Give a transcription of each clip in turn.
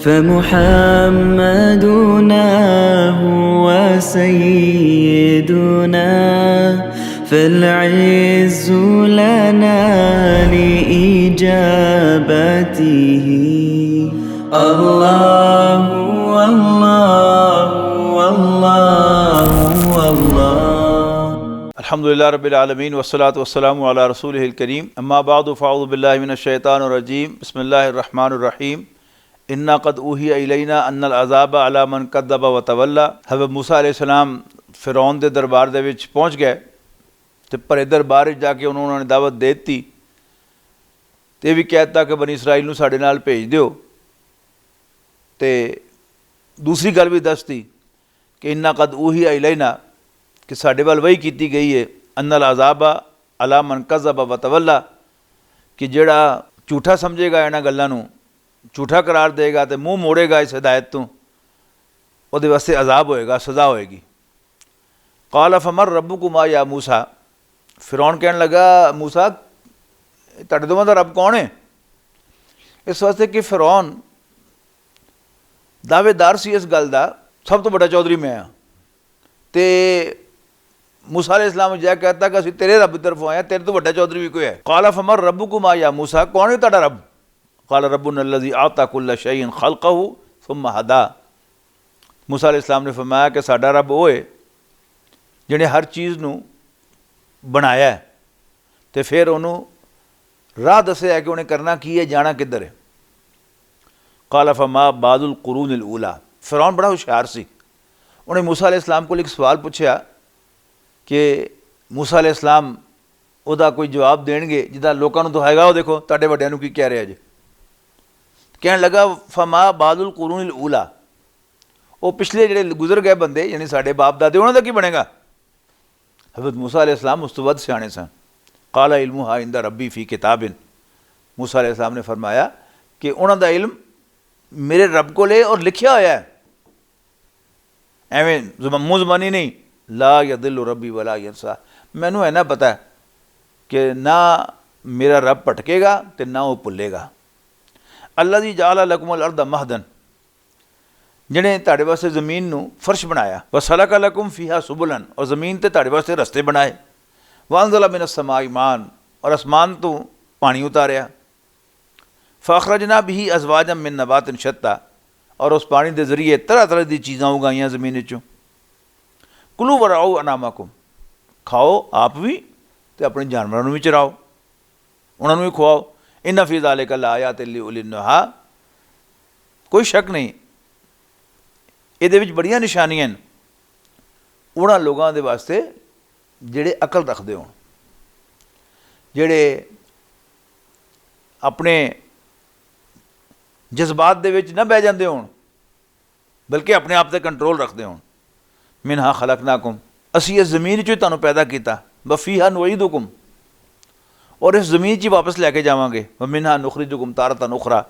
فمحمدنا هو سيدنا فالعز لنا لإجابته الله والله والله والله अल्हम्दुलिल्लाह रब्बिल आलमीन वस्सलातु वस्सलामु अला रसूलिहिल करीम अम्मा बादु फ़अऊज़ु बिल्लाहि मिनश शैतानिर रजीम बिस्मिल्लाहिर रहमानिर रहीम इन्ना क़द ऊहिया इलैना अन्नल अज़ाब अला मन कद्दब व तवल्ला। हज़रत मूसा अलैहिस्सलाम फ़िरौन दे दरबार दे विच पहुँच गए ते भरे दरबार विच जाके उन्होंने दावत दे दी ते भी कहता कि बनी इसराइल नूं साडे नाल भेज दिओ ते दूसरी गल भी दसती कि इन्ना क़द ऊहिया इलैना कि साडे वाल वही की गई है अन्नल अज़ाबा अला मन कज़्ज़ब व तवल्ला कि जेड़ा झूठा समझेगा इन्हां गल्लां नूं झूठा करार देगा तो मूँह मोड़ेगा इस हिदायत तो उहदे वास्ते अजाब होएगा, सज़ा होएगी। क़ाल फ़मन रब्बुकुमा या मूसा, फ़िरौन कहने लगा मूसा तुहाडे दोवां दा रब कौन है? इस वास्ते कि फ़िरौन दावेदार सी इस गल दा सब तो बड़ा चौधरी मैं हाँ ते मूसा अलैहिस्सलाम जै कहता कि असीं तेरे रब की तरफों आए, तेरे तो बड़ा चौधरी भी कोई है। क़ाल फ़मन रब्बुकुमा या मूसा, कौन है तुहाडा रब? क़ाल रब्बुनल्लज़ी आता कुल्ल शैइन ख़ल्क़हु सुम्मा हदा। मूसा अलैहिस्सलाम ने फरमाया कि साडा रब वो है जिन्हें हर चीज़ नूं बनाया है तो फिर उन्होंने राह दस्सिया कि उन्हें करना की है, जाना किधर है। क़ाल फ़मा बादुल कुरूनिल ऊला। फ़िरौन बड़ा होशियार सी, उन्हें मूसा अलैहिस्सलाम को एक सवाल पूछा कि मूसा अलैहिस्सलाम उहदा कोई जवाब देणगे जिदा लोकां नूं दुहाएगा, वो देखो तुहाडे वड्डिआं नूं की कह रहा जी। कहने लगा फमा बादुल कुरूनिल ऊला, वो पिछले जिहड़े गुजर गए बंदे यानी साडे बाप दादे उन्हां दा की बनेगा? हज़रत मूसा अलैहिस्सलाम उस तो वध सियाणे सन। क़ाला इल्मुहा इंदा रब्बी फ़ी किताबिन। मूसा अलैहिस्सलाम ने फरमाया कि उन्हां दा इल्म मेरे रब को ले और लिखिया होया है, एवें मुँह ज़बानी नहीं। ला यदिल्लु रब्बी वला यंसा, मैनू है ना पता है कि ना मेरा रब भटकेगा तो ना वो भुलेगा। अल्लज़ी जअल लकुमुल अर्द महदन, जिन्हें तुहाडे वास्ते ज़मीन नूं फर्श बनाया। व सलका लकुम फ़ीहा सुबुलन, और ज़मीन ते तुहाडे वास्ते रस्ते बनाए। व अंज़ला मिनस समाई मान, और आसमान तो पानी उतारिया। फ़अख़रजना बिही अज़वाजम मिन नबातिन शत्ता, और उस पानी के जरिए तरह तरह की चीज़ां उगाइयां ज़मीन विचों। कुलू वराओ अनामाकुम, खाओ आप भी तो अपने जानवरों भी चराओ, उन्होंने भी खुआओ। इन्ना फ़ी ज़ालिका लाआयात लिउलिन्नुहा, कोई शक नहीं इहदे विच बड़ियां निशानियां हैं उन्हां लोगों के वास्ते जिहड़े अकल रखते होण, जिहड़े अपने जज्बात दे विच ना बह जांदे होण बल्कि अपने आप से कंट्रोल रखते होण। मिनहा खलकनाकुम, असी इस ज़मीन चों तुहानूं पैदा किया। व फ़ीहा नुईदुकुम, और इस ज़मीन च वापस लैके जावांगे। व मिनहा नुखरिजुकुम तारतन उखरा,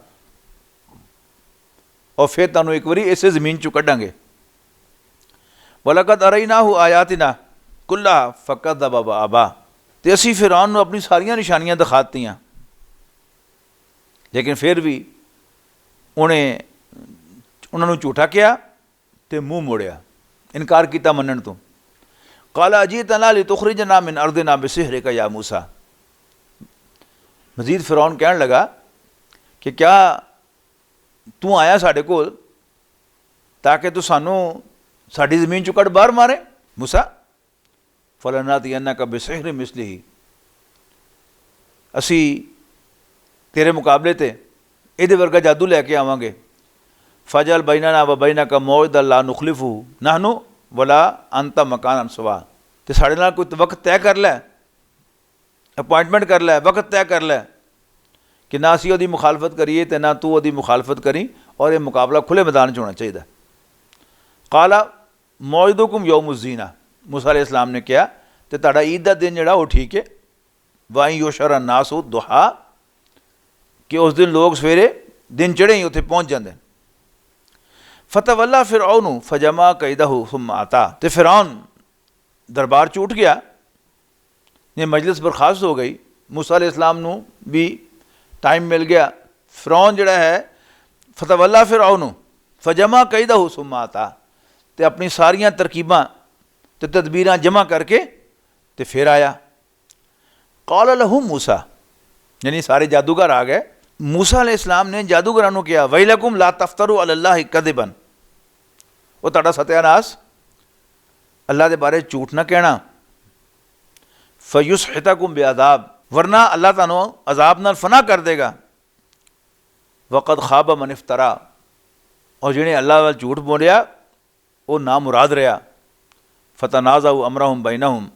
और फिर तुहानूं एक बारी इस ज़मीन चों कढांगे। वलक़द अरैनाहु आयातिना कुल्लहा फ़कज़्ज़ब व अबा, ते असीं फ़िरौन नूं अपनी सारियां निशानियां दिखातियां लेकिन फिर भी उन्होंने झूठा किया तो मूँह मोड़िया, इनकार किया मनण तो। क़ाला अजीतना लितुख़रिजना मिन अर्दिना बिसिहरिका या मूसा। मज़ीद फ़िरौन कहने लगा कि क्या तू आया साढ़े कोल ताकि तू सानू साड़ी ज़मीन चों कढ़ बाहर मारे? मूसा फ़लनअतियन्नका बिसिहरि मिस्लिही, असी तेरे मुकाबले ते इहदे वर्गा जादू लैके आवांगे। फ़जअल बैनना व बैनका मौइदन ला नुख़लिफ़ुहु नहनु वला अंत मकानन सवा, तो साढ़े नाल कोई वक्त तय कर लै, अपॉइंटमेंट कर लै, वक्त तय कर लै कि ना असी उहदी मुखालफत करिए तो ना तू उहदी मुखालफत करी, और यह मुकाबला खुले मैदान च होना चाहिए। क़ाला मौइदुकुम यौमुज़्ज़ीना, मूसा अलैहिस्सलाम ने कहा तो तुहाडा ईद का दिन जिहड़ा वो ठीक है। व युशरा नासु दुहा, कि उस दिन लोग सवेरे दिन चढ़े ही उत्थे पहुँच जाते हैं। फतवल्ला फ़िरऔन फजमा कैदहु सुम्मा आता, तो फ़िरौन दरबार च उठ गया, ये मजलिस बर्खास्त हो गई। मूसा अलैहिस्सलाम नूं भी टाइम मिल गया। फ़िरौन जिहड़ा है ਫਤਵੱਲਾ ਫਿਰഔਨ ਫਜਮਾ ਕੈਦਹੁ ਸੁੰਮਾ ਅਤਾ, ਤੇ ਆਪਣੀ ਸਾਰੀਆਂ ਤਰਕੀਬਾਂ ਤੇ ਤਦਬੀਰਾਂ ਜਮ੍ਹਾਂ ਕਰਕੇ ਤੇ ਫਿਰ ਆਇਆ। ਕਾਲ ਲਹੂ ਮੂਸਾ, ਯਾਨੀ ਸਾਰੇ ਜਾਦੂਗਰ ਆ ਗਏ। मूसा अलैहिस्सलाम ने जादूगਰਾਂ ਨੂੰ ਕਿਹਾ ਵੈਲਕੁਮ ਲਾ ਤਫਤਰੂ ਅਲੱਲਾਹਿ ਕਜ਼ਿਬਨ, ਉਹ ਤੁਹਾਡਾ ਸਤਿਆਨਾਸ਼, ਅੱਲਾ ਦੇ ਬਾਰੇ ਝੂਠ ਨਾ ਕਹਿਣਾ। ਫਯੁਸਹਿਤकुम ਬਿਆਜ਼ਾਬ, ਵਰਨਾ ਅੱਲਾ ਤੁਹਾਨੂੰ ਅਜ਼ਾਬ ਨਾਲ ਫਨਾ ਕਰ ਦੇਗਾ। ਵਕਦ ਖਾਬ ਮਨ ਇਫਤਰਾ, ਔਰ ਜਿਹਨੇ ਅੱਲਾ ਵੱਲ ਝੂਠ ਬੋਲਿਆ ਉਹ ਨਾ ਮੁਰਾਦ ਰਿਹਾ। ਫਤਨਾਜ਼ਾਉ ਅਮਰਹੁਮ ਬੈਨਹੁਮ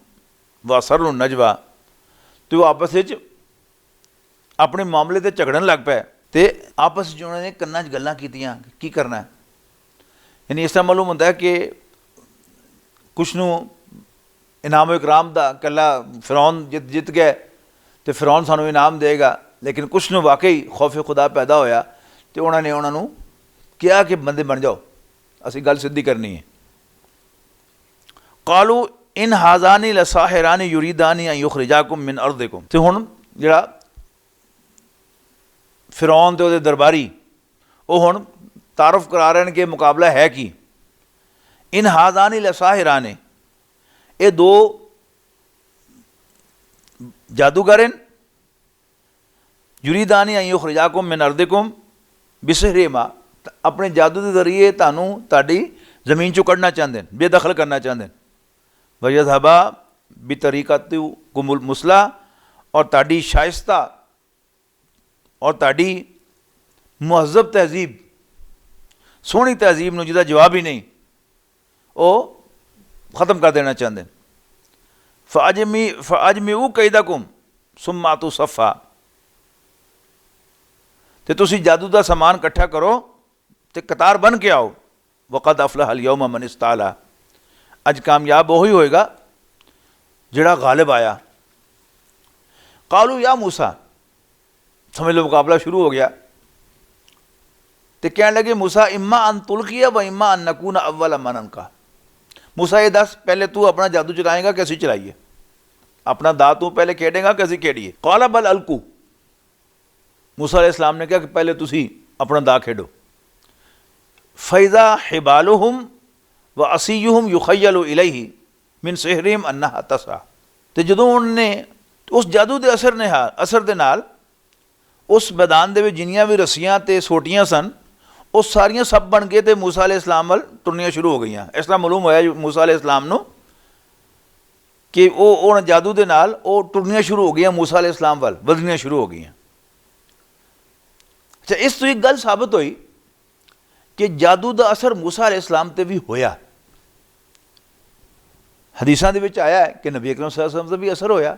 ਵਅਸਰੁ ਨਜਵਾ, ਤੇ ਉਹ ਆਪਸ ਵਿੱਚ ਆਪਣੇ ਮਾਮਲੇ 'ਤੇ ਝਗੜਨ ਲੱਗ ਪਏ ਤੇ ਆਪਸ 'ਚ ਉਹਨਾਂ ਨੇ ਕੰਨਾਂ 'ਚ ਗੱਲਾਂ ਕੀਤੀਆਂ ਕੀ ਕਰਨਾ। ਯਾਨੀ ਇਸ ਤਰ੍ਹਾਂ ਮਾਲੂਮ ਹੁੰਦਾ ਕਿ ਕੁਛ ਨੂੰ ਇਨਾਮ ਇਕਰਾਮ ਦਾ ਕੱਲਾ ਫਿਰੌਨ ਜਿੱਤ ਗਏ ਤੇ ਫਿਰੌਨ ਸਾਨੂੰ ਇਨਾਮ ਦੇਗਾ, ਲੇਕਿਨ ਕੁਛ ਨੂੰ ਵਾਕਈ ਖੌਫ ਖੁਦਾ ਪੈਦਾ ਹੋਇਆ ਤੇ ਉਹਨਾਂ ਨੇ ਉਹਨਾਂ ਨੂੰ ਕਿਹਾ ਕਿ ਬੰਦੇ ਬਣ ਜਾਓ, ਅਸੀਂ ਗੱਲ ਸਿੱਧੀ ਕਰਨੀ ਹੈ। ਕਾਲੂ ਇਨ ਹਾਜ਼ਾਨੀ ਲਸਾਹਿਰਾਨੀ ਯੁਰੀਦਾਨੀ ਅਨ ਯੁਖਰਿਜਾकुम ਮਿਨ ਅਰਦਿकुम, ਤੇ ਹੁਣ ਜਿਹੜਾ ਫਿਰੌਨ ਤੇ ਉਹਦੇ ਦਰਬਾਰੀ ਉਹ ਹੁਣ ਤਾਰਫ ਕਰਾ ਰਹੇ ਨੇ ਕਿ ਮੁਕਾਬਲਾ ਹੈ ਕੀ। ਇਨ ਹਾਜ਼ਾਨੀ ਲਸਾਹਿਰਾਨੇ, ਇਹ ਦੋ ਜਾਦੂਗਰ ਹਨ। ਯੁਰੀਦਾਨੀ ਅਨ ਯੁਖਰਿਜਾकुम ਮਿਨ ਅਰਦਿकुम ਬਿਸਹਿਰਿਮਾ, ਆਪਣੇ ਜਾਦੂ ਦੇ ਜ਼ਰੀਏ ਤੁਹਾਨੂੰ ਤੁਹਾਡੀ ਜ਼ਮੀਨ 'ਚੋਂ ਕੱਢਣਾ ਚਾਹੁੰਦੇ ਨੇ, ਬੇਦਖਲ ਕਰਨਾ ਚਾਹੁੰਦੇ ਨੇ। ਵਯਜ਼ਹਬਾ ਬਿਤਰੀਕਤਿकुमुल ਮੁਸਲਾ, ਔਰ ਤੁਹਾਡੀ ਸ਼ਾਇਸਤਾ ਔਰ ਤੁਹਾਡੀ ਮੁਹੱਜ਼ਬ ਤਹਿਜ਼ੀਬ, ਸੋਹਣੀ ਤਹਿਜ਼ੀਬ ਨੂੰ ਜਿਹਦਾ ਜਵਾਬ ਹੀ ਨਹੀਂ, ਉਹ ख़त्म कर देना चाहते हैं। फ़अजमिऊ कैदकुम सुम्मा तू सफ़ा, तो तुसी जादू का समान इकट्ठा करो तो कतार बन के आओ। वक़द अफ़लहल यौम मन इस्ताला, अज कामयाब वही होएगा जिहड़ा गालिब आया। कालू या मूसा, समझ लो मुकाबला शुरू हो गया। तो कहने लगे मूसा इम्मा अन तुल्किया व इम्मा अन नकूना अव्वल मन अनका, मूसा ये दस पहले तू अपना जादू चलाएगा कैसे चलाइए, अपना दा तू पहले खेडेगा कैसे खेडिए। काला बल अलकू, मूसा अलैहिस्सलाम ने कहा कि पहले तुसी अपना दा खेडो। फ़ैज़ा हिबालुहुम व असीयुहुम युखय्यलु इलैहि मिन सिहरिहिम अन्नहा तसा, तो जदों उन्होंने उस जादू के असर दे नाल उस मैदान दे विच जिन्नियां भी रस्सियां ते सोटियां सन वो सारियां सब बन गए तो मूसा अलैहिस्सलाम वल टुरनियां शुरू हो गई। इस तरह मालूम होया मूसा अलैहिस्सलाम नूं कि वो जादू के नाल वो टुरनियां शुरू हो गई, मूसा अलैहिस्सलाम वल वधनियां शुरू हो गई। अच्छा, इस तो एक गल साबित हुई कि जादू का असर मूसा अलैहिस्सलाम ते भी होया। हदीसां दे विच आया है कि नबी अकरम सल्लल्लाहु अलैहि वसल्लम दा भी असर होया।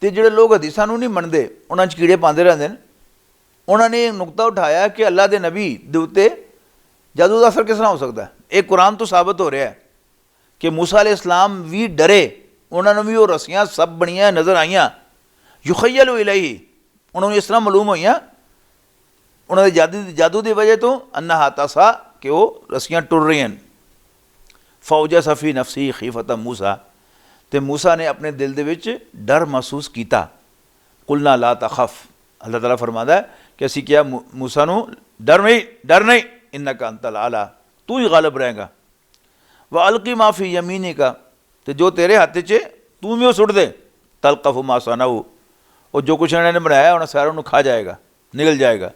तो जोड़े लोग हदीसां नूं नहीं मनते उन्हां 'च कीड़े पाते रहते हैं। उन्होंने एक नुकता उठाया कि अल्लाह के नबी दे उत्ते जादू का असर किस तरह हो सकता है। एक कुरान तो साबित हो रहा है कि मूसा अलैहिस्सलाम भी डरे, उन्होंने भी वो रस्सियां सब बनियां नज़र आईयां। युखय्यलु इलैहि, उन्होंने इस तरह मालूम हुई उन्होंने जादू की वजह तो अन्नहा तसा कि वो रस्सियां टुर रही हैं। फौजा सफ़ी नफसी खीफत मूसा, तो मूसा ने अपने दिल दे विच डर महसूस किया। कुलना ला तखफ, अल्लाह ताला फरमाता है कि असी क्या मूसा नूं डर नहीं, इन्नका अंतल आला, तू ही गालिब रहेगा। व अलकी माफ़ी यमीनी का, तो जो तेरे हाथ च तू भी वो सुट दे। तलकफ मा सनऊ, और जो कुछ इन्होंने बनाया उन्हें सारा उन्हें खा जाएगा, निकल जाएगा।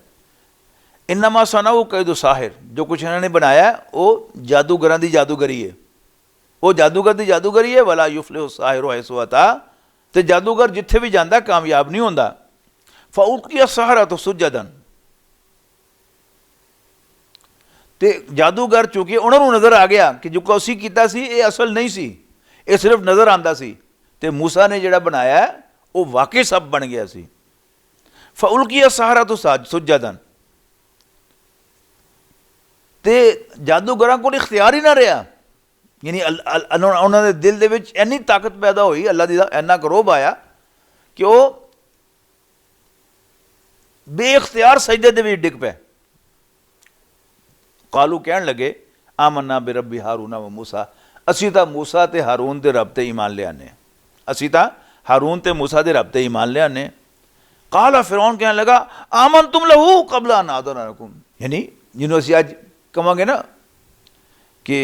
इन्नमा सनऊ कैदु साहिर, जो कुछ इन्होंने बनाया वो जादूगरां दी जादूगरी है, वो जादूगर की जादूगरी है। वला युफलिहु साहिरु हैसु अता, तो जादूगर जिथे भी जाता कामयाब नहीं होता। फ़उल्क़िय अस्सहरतु सुज्जदन, ते जादूगर चूंकि उन्होंने नज़र आ गया कि जो असी कीता सी ये असल नहीं सी, ये सिर्फ नज़र आंदा सी, ते मूसा ने जिहड़ा बनाया वो वाकई सब बन गया सी। फ़उल्क़िय अस्सहरतु सुज्जदन, ते जादूगरां कोल इख्तियार ही ना रहा। यानी उन्होंने दिल दे विच इन्नी ताकत पैदा हुई, अल्लाह दी इन्ना करोब आया कि वो बेइख्तियार सजदे दे विच डिग पे। कालू कहन लगे आमन्ना बिरब्बी हारून व मूसा, असी तां मूसा ते हारून दे रब ते ईमान ले आने, असी तां हारून ते मूसा दे रब ते ईमान ले आने। काला फिरौन कहने लगा आमन तुम लहू कबला नादरकुम, ਯਾਨੀ ਜਿਹਨੂੰ ਅਸੀਂ ਅੱਜ ਕਹਾਂਗੇ ਨਾ ਕਿ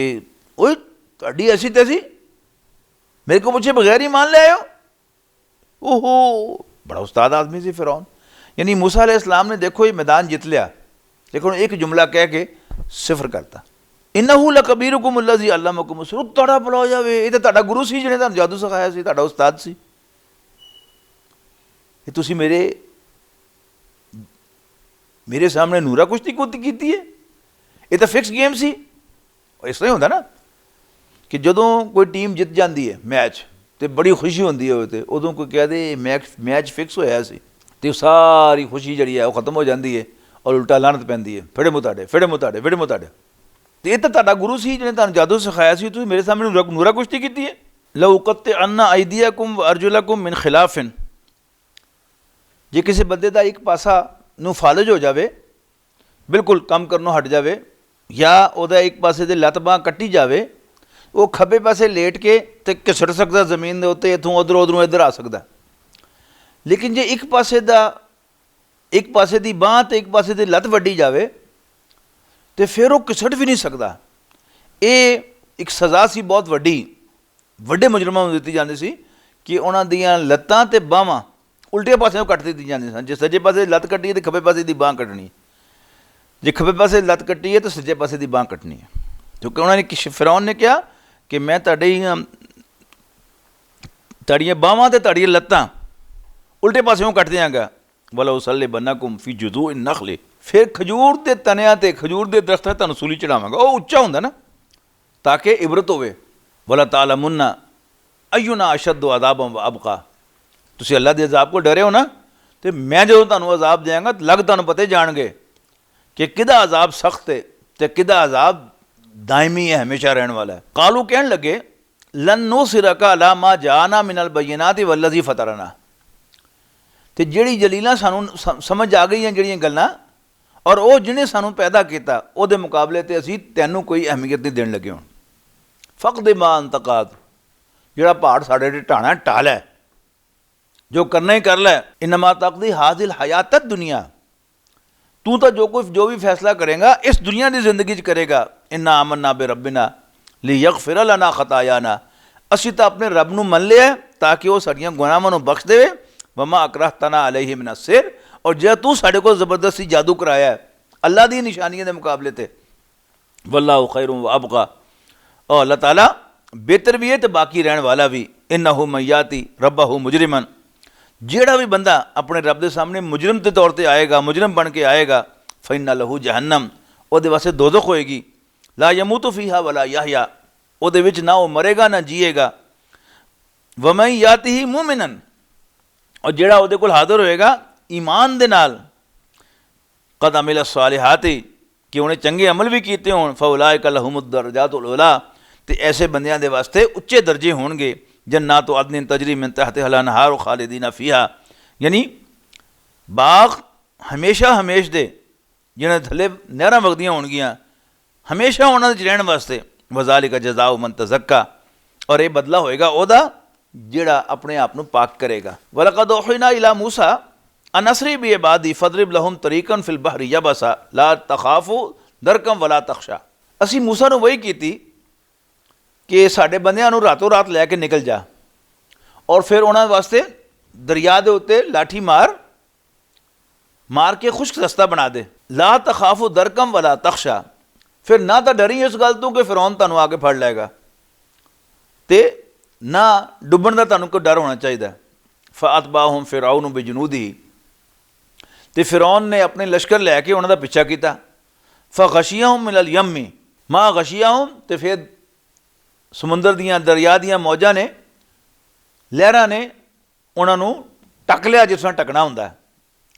ਓਏ ਤੁਹਾਡੀ ਐਸੀ ਤੈਸੀ, मेरे को पूछे बगैर ही मान ले आए हो। ओहो, बड़ा उस्ताद आदमी सी फिरौन। यानी मूसा अलैहिस्सलाम ने देखो ये मैदान जीत लिया, लेकिन एक जुमला कह के सिफर करता, इन्नहु लकबीरुकुम अल्लज़ी अल्लमकुम सुर। तड़ा भला हो जावे, ये तो तुहाडा गुरु सी जिहने तुहानूं जादू सिखाया सी, तुहाडा उस्ताद सी। ये तुसीं मेरे सामने नूरा कुश्ती कीती है, ये तो फिक्स गेम सी। इस तरह होंदा ना कि जदों कोई टीम जित जाती है मैच तो बड़ी खुशी होती है, तो उदों कोई कह दे मैच फिक्स होया सी, तो सारी खुशी जी है वो खत्म हो जाती है और उल्टा लानत पैंदी है, फिड़े मुताड़े फिड़े मुताड़े फिड़े मुताड़े। तो ये तो तुहाडा गुरु सी जिहने तुहानूं जादू सिखाया सी, तुसीं मेरे सामने नूरा कुश्ती की है। लौ उक़त्तिअन्ना अयदियकुम व अर्जुलकुम मिन खिलाफिन। जे किसी बंदे का एक पासा नूं फालज हो जाए, बिल्कुल काम करनों हट जाए, या उहदा एक पासे दे लत्त बांह कट्टी जाए, वो खब्बे पासे लेट के तो घिसट सकता जमीन के उत्ते, इतों उधरों उधरों इधर आ सकता। लेकिन जे एक पासे दी बांह तो एक पासे दी लत्त वड्डी जाए तो फिर वो घिसट भी नहीं सकता। ये एक सज़ा सी बहुत वड्डी, वड्डे मुजरमां नूं दित्ती जांदी सी कि उन्हां दीयां लत्तां ते बाहां उल्टे पासे कट दित्ती जांदी सन। जे सज्जे पासे लत्त कट्टी है तो खब्बे पासे दी बांह कट्टनी, जे खब्बे पासे लत्त कट्टी है तो सज्जे पासे दी बांह कट्टनी है। क्योंकि उन्होंने फिरौन ने कहा कि मैं तुहाड़ियां बाहां ते तुहाड़ियां लत्तां उल्टे पासों कट दियांगा। वला उसल्ले बन्नाकुम फी जुज़ूइ नखले। फिर खजूर के तनिया ते खजूर के दरख्त तुहानूं सूली चढ़ावांगा, वो उच्चा हुंदा ना ताकि इबरत होवे। वला तालमुन्ना अय्युना अशद्दु अज़ाबन व अबका। तुसीं अल्लाह के अज़ाब को डरे हो ना, तो मैं जो तुहानूं अज़ाब देंगा लग तुहानूं पता जाणगे कि किदा अज़ाब सख्त है तो किदा अज़ाब दायमी है, हमेशा रहने वाला है। कालू कहन लगे लन नुसिरका अला मा जाना मिनल बय्यिनाति वल्लज़ी फतरना। तो जिहड़ी जलीलां सानूं समझ आ गई जिहड़ियां गल्लां और वो जिन्हें सानूं पैदा किया उहदे मुकाबले ते असीं तैनूं कोई अहमियत नहीं देण लगे। हुण फ़क़द मा अंतक़ाद, जिहड़ा पहाड़ साडे ते ढाणा ढाल है, जो करना ही कर लै। इन्नमा तक़दी हाज़िल हयात दुनिया। तू तो जो भी फैसला करेगा इस दुनिया की जिंदगी करेगा। इन्ना आमन्ना बे रब्बिना लियग़फ़िर लना ख़तायाना। असीं तो अपने रब नूं मन लिया ताकि वह साड़ियां गुनाहां नूं बख्श देवे। वमा अकरहतना अलैहि मिन अस्सिर। और जे तू साडे कोल ज़बरदस्ती जादू कराया है अल्लाह दी निशानियां दे मुकाबले ते, वल्लाहु खैरुन व अबका। और अल्लाह ताला बेहतर भी है तो बाकी रहने वाला भी। इन्नहु मन याति रब्बहु मुजरिमन। जेड़ा भी बंदा अपने रब के सामने मुजरम के तौर पर आएगा, मुजरम बन के आएगा, फ़इन्ना लहू जहन्नम, वो वास्ते दोज़ख होएगी। ला यमूतु फ़ीहा वला यहया, वो ना वो मरेगा ना जिएगा। वमन यातिही मुमिनन, और जेड़ा वो कोल हाज़िर होएगा ईमान दे नाल, क़द अमिल सालिहाति, कि उन्हें चंगे अमल भी किए होण, फ़उलाइका लहुमुद दरजातुल उला, तो ऐसे बंदियां दे वास्ते उच्चे दर्जे होणगे। जन्नातु अदनिन तजरी मिन तहतिहा अल-अनहार खालिदीना फ़ीहा। यानी बाग हमेशा हमेश दे जिन्हें थले नहरां वगदियां होणगियां, हमेशा उन्हां दे रहण वास्ते। वज़ालिका जज़ाउ मन तज़क्का, और ये बदला होएगा ओदा जिहड़ा अपने आप नूं पाक करेगा। वलक़द औहयना इला मूसा अन असरी बि इबादी फ़दरिब लहुम तरीक़न फ़िल बहरि यबसा ला तख़ाफ़ु दरकम वला तख़शा। असीं मूसा नूं वही कीती कि साडे बंदियां नूं रातों रात लैके निकल जा, और फिर उन्हां वास्ते दरिया दे उत्ते लाठी मार के खुश्क रस्ता बना दे। ला तखाफु दरकम वला तख्शा, फिर ना तो डरी इस गल तू कि फिरौन तुहानूं आके फड़ लेगा, ते ना डुबण दा तुहानूं कोई डर होना चाहिए। फ़अतबाहुम फ़िरऔन बिजुनूदिही, ते फिरौन ने अपने लश्कर लैके उन्हां दा पिछा किया। फ़ग़शियहुम मिनल यम्मी मा ग़शियहुम, ते फिर समुंदर दियां दरिया दियां मौजां ने, लहरां ने उन्होंने टक लिया जिस तरह टकना हुंदा।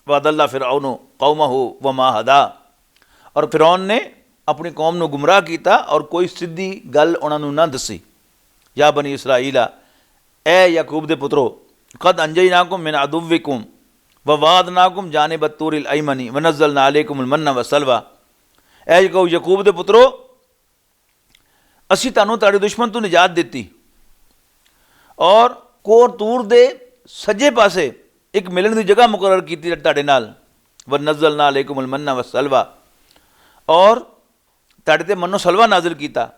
वअदल्ला फ़िरऔनु कौमहु वमा हदा, और फिरौन ने अपनी कौम नूं गुमराह किया और कोई सीधी गल उन्होंने ना दसी। या बनी इसराईला, ए याकूब दे पुत्रो, क़द अंजयनाकुम मिन अदुव्विकुम व वादनाकुम जानिब अत्तूरिल अयमनी व नज़्ज़लना अलैकुमुल मन्ना व सलवा। ए याकूब दे पुत्रो, असी तुहानूं तुहाडे दुश्मन तो निजात दी और कोर तूर दे सज्जे पासे एक मिलन की जगह मुकर्रर की तुहाडे नाल। व नज़्ज़लना अलैकुमुल मन्ना व सलवा, और ਤੁਹਾਡੇ ਤੇ ਮਨੋਂ ਸਲਵਾ ਨਾਜ਼ਿਲ ਕੀਤਾ,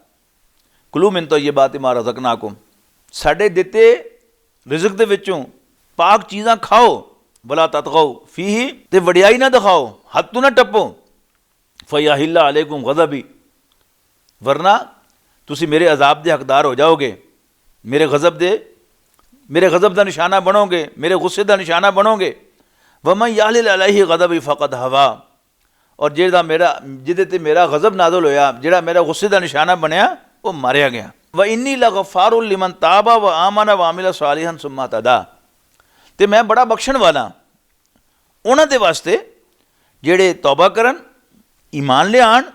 ਕੁਲੂ ਮਿਨ ਤਯਿਬਾਤ ਮਾ ਰਜ਼ਕਨਾकुम, ਸਾਡੇ ਦਿੱਤੇ ਰਿਜ਼ਕ ਦੇ ਵਿੱਚੋਂ ਪਾਕ ਚੀਜ਼ਾਂ ਖਾਓ, ਵਲਾ ਤਤਗਊ ਫੀਹੀ, ਤੇ ਵਡਿਆਈ ਨਾ ਦਿਖਾਓ, ਹੱਦ ਤੋਂ ਨਾ ਟੱਪੋ, ਫਯਹਿੱਲ ਅਲੈਕੁਮ ਗਜ਼ਬੀ, ਵਰਨਾ ਤੁਸੀਂ ਮੇਰੇ ਅਜ਼ਾਬ ਦੇ ਹੱਕਦਾਰ ਹੋ ਜਾਓਗੇ, ਮੇਰੇ ਗਜ਼ਬ ਦਾ ਨਿਸ਼ਾਨਾ ਬਣੋਗੇ, ਮੇਰੇ ਗੁੱਸੇ ਦਾ ਨਿਸ਼ਾਨਾ ਬਣੋਗੇ। ਵਮਨ ਯਹਲਿਲ ਅਲੈਹਿ ਗਜ਼ਬੀ ਫਕਦ ਹਵਾ, ਔਰ ਜਿਹਦੇ ਤੇ ਮੇਰਾ ਗਜ਼ਬ ਨਾਜ਼ਲ ਹੋਇਆ, ਜਿਹੜਾ ਮੇਰਾ ਗੁੱਸੇ ਦਾ ਨਿਸ਼ਾਨਾ ਬਣਿਆ, ਉਹ ਮਾਰਿਆ ਗਿਆ। व इन्नी लगफ़ारुल लिमन ताबा व आमन व आमिल सालिहन सुम्मा तदा, ਤੇ ਮੈਂ ਬੜਾ ਬਖਸ਼ਣ ਵਾਲਾ ਉਹਨਾਂ ਦੇ ਵਾਸਤੇ ਜਿਹੜੇ ਤੌਬਾ ਕਰਨ, ਈਮਾਨ ਲਿਆਉਣ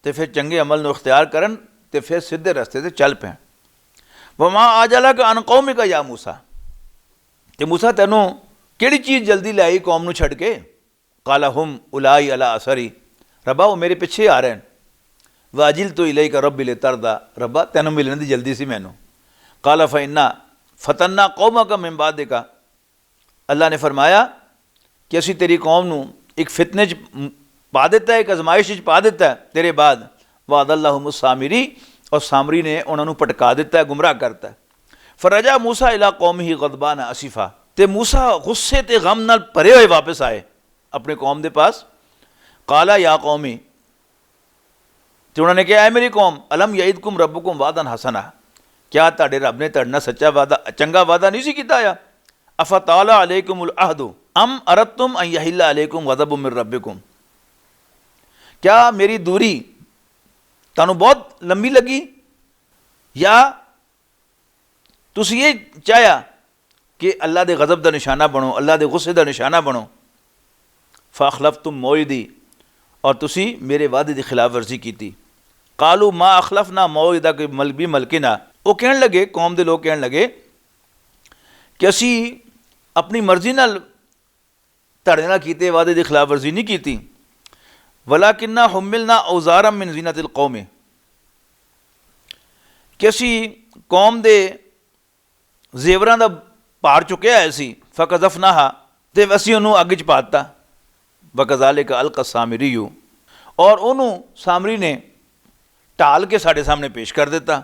ਤੇ ਫਿਰ ਚੰਗੇ ਅਮਲ ਨੂੰ ਇਖਤਿਆਰ ਕਰਨ ਤੇ ਫਿਰ ਸਿੱਧੇ ਰਸਤੇ ਤੇ ਚੱਲ ਪੈਣ। ਵਮਾ ਆਜਲਕ ਅਨ ਕੌਮਿਕ ਯਾ ਮੂਸਾ, ਤੇ ਮੂਸਾ ਤੈਨੂੰ ਕਿਹੜੀ ਚੀਜ਼ ਜਲਦੀ ਲਿਆਈ ਕੌਮ ਨੂੰ ਛੱਡ ਕੇ? ਕਾਲਾ ਹੁਮ ਉਲਾਈ ਅਲਾ ਅਸਰੀ, ਰੱਬਾ ਉਹ ਮੇਰੇ ਪਿੱਛੇ ਆ ਰਹੇ ਨੇ। ਵਾਜਿਲ ਤੋਂ ਇਲੈਕਾ ਰੱਬੀ ਲਿਤਰਦਾ, ਰੱਬਾ ਤੈਨੂੰ ਮਿਲਣ ਦੀ ਜਲਦੀ ਸੀ ਮੈਨੂੰ। ਕਾਲਾ ਫਇन्ना ਫਤन्ना ਕੌਮਕ ਮਿਨ ਬਾਦਿਕਾ, ਅੱਲਾ ਨੇ ਫਰਮਾਇਆ ਕਿ ਅਸੀਂ ਤੇਰੀ ਕੌਮ ਨੂੰ ਇੱਕ ਫਿਤਨੇ 'ਚ ਪਾ ਦਿੱਤਾ, ਇੱਕ ਅਜ਼ਮਾਇਸ਼ 'ਚ ਪਾ ਦਿੱਤਾ ਤੇਰੇ ਬਾਅਦ। ਵਾਦਅੱਲਾਹੁਮ ਸਾਮਰੀ, ਔਰ ਸਾਮਰੀ ਨੇ ਉਹਨਾਂ ਨੂੰ ਭਟਕਾ ਦਿੱਤਾ, ਗੁੰਮਰਾਹ ਕਰਤਾ। ਫਰਜਾ ਮੂਸਾ ਇਲਾ ਕੌਮਿhi ਗਜ਼ਬਾਨ ਅਸੀਫਾ, ਤੇ ਮੂਸਾ ਗੁੱਸੇ ਤੇ ਗਮ ਨਾਲ ਭਰੇ ਹੋਏ ਵਾਪਸ ਆਏ अपने कौम के पास। काला या कौमी, तो उन्होंने कहा, है मेरी कौम, अलम यईदकुम रब्बुकुम वादन हसना, क्या ताड़े रब ने तड़ना सच्चा वादा, चंगा वादा नहीं सी कीता या? अफताला अलैकुमुल अहदु अम अरदतुम अन यहिल्ला अलैकुम गज़बुम मिन रब्बिकुम, क्या मेरी दूरी तानू बहुत लंबी लगी, या तुसी ये चाहया कि अल्लाह दे गज़ब दा निशाना बनो, अल्लाह दे गुस्से दा निशाना बनो। फ़अख़लफ़ तुम मौइदी, और तुसी मेरे वादे की खिलाफ वर्जी की थी। कालू मा अखलफ ना मौइदा के मलबी मलकिना, वो कहने लगे, कौम के लोग कहने लगे कि असी अपनी मर्जी नाल तुहाडे नाल कीते वादे की खिलाफ वर्जी नहीं की थी। वलाकिन्ना हुमिलना औज़ारम मिन ज़ीनतिल कौमी, कि असी कौम के जेवरां दा भार चुकिया है सी। फ़कज़फ़नाहा, ते असी उन्होंने अग च पा दिता। वकज़ालिका अलका सामरीयू, और उन्होंने सामरी ने टाल के साढ़े सामने पेश कर दिता।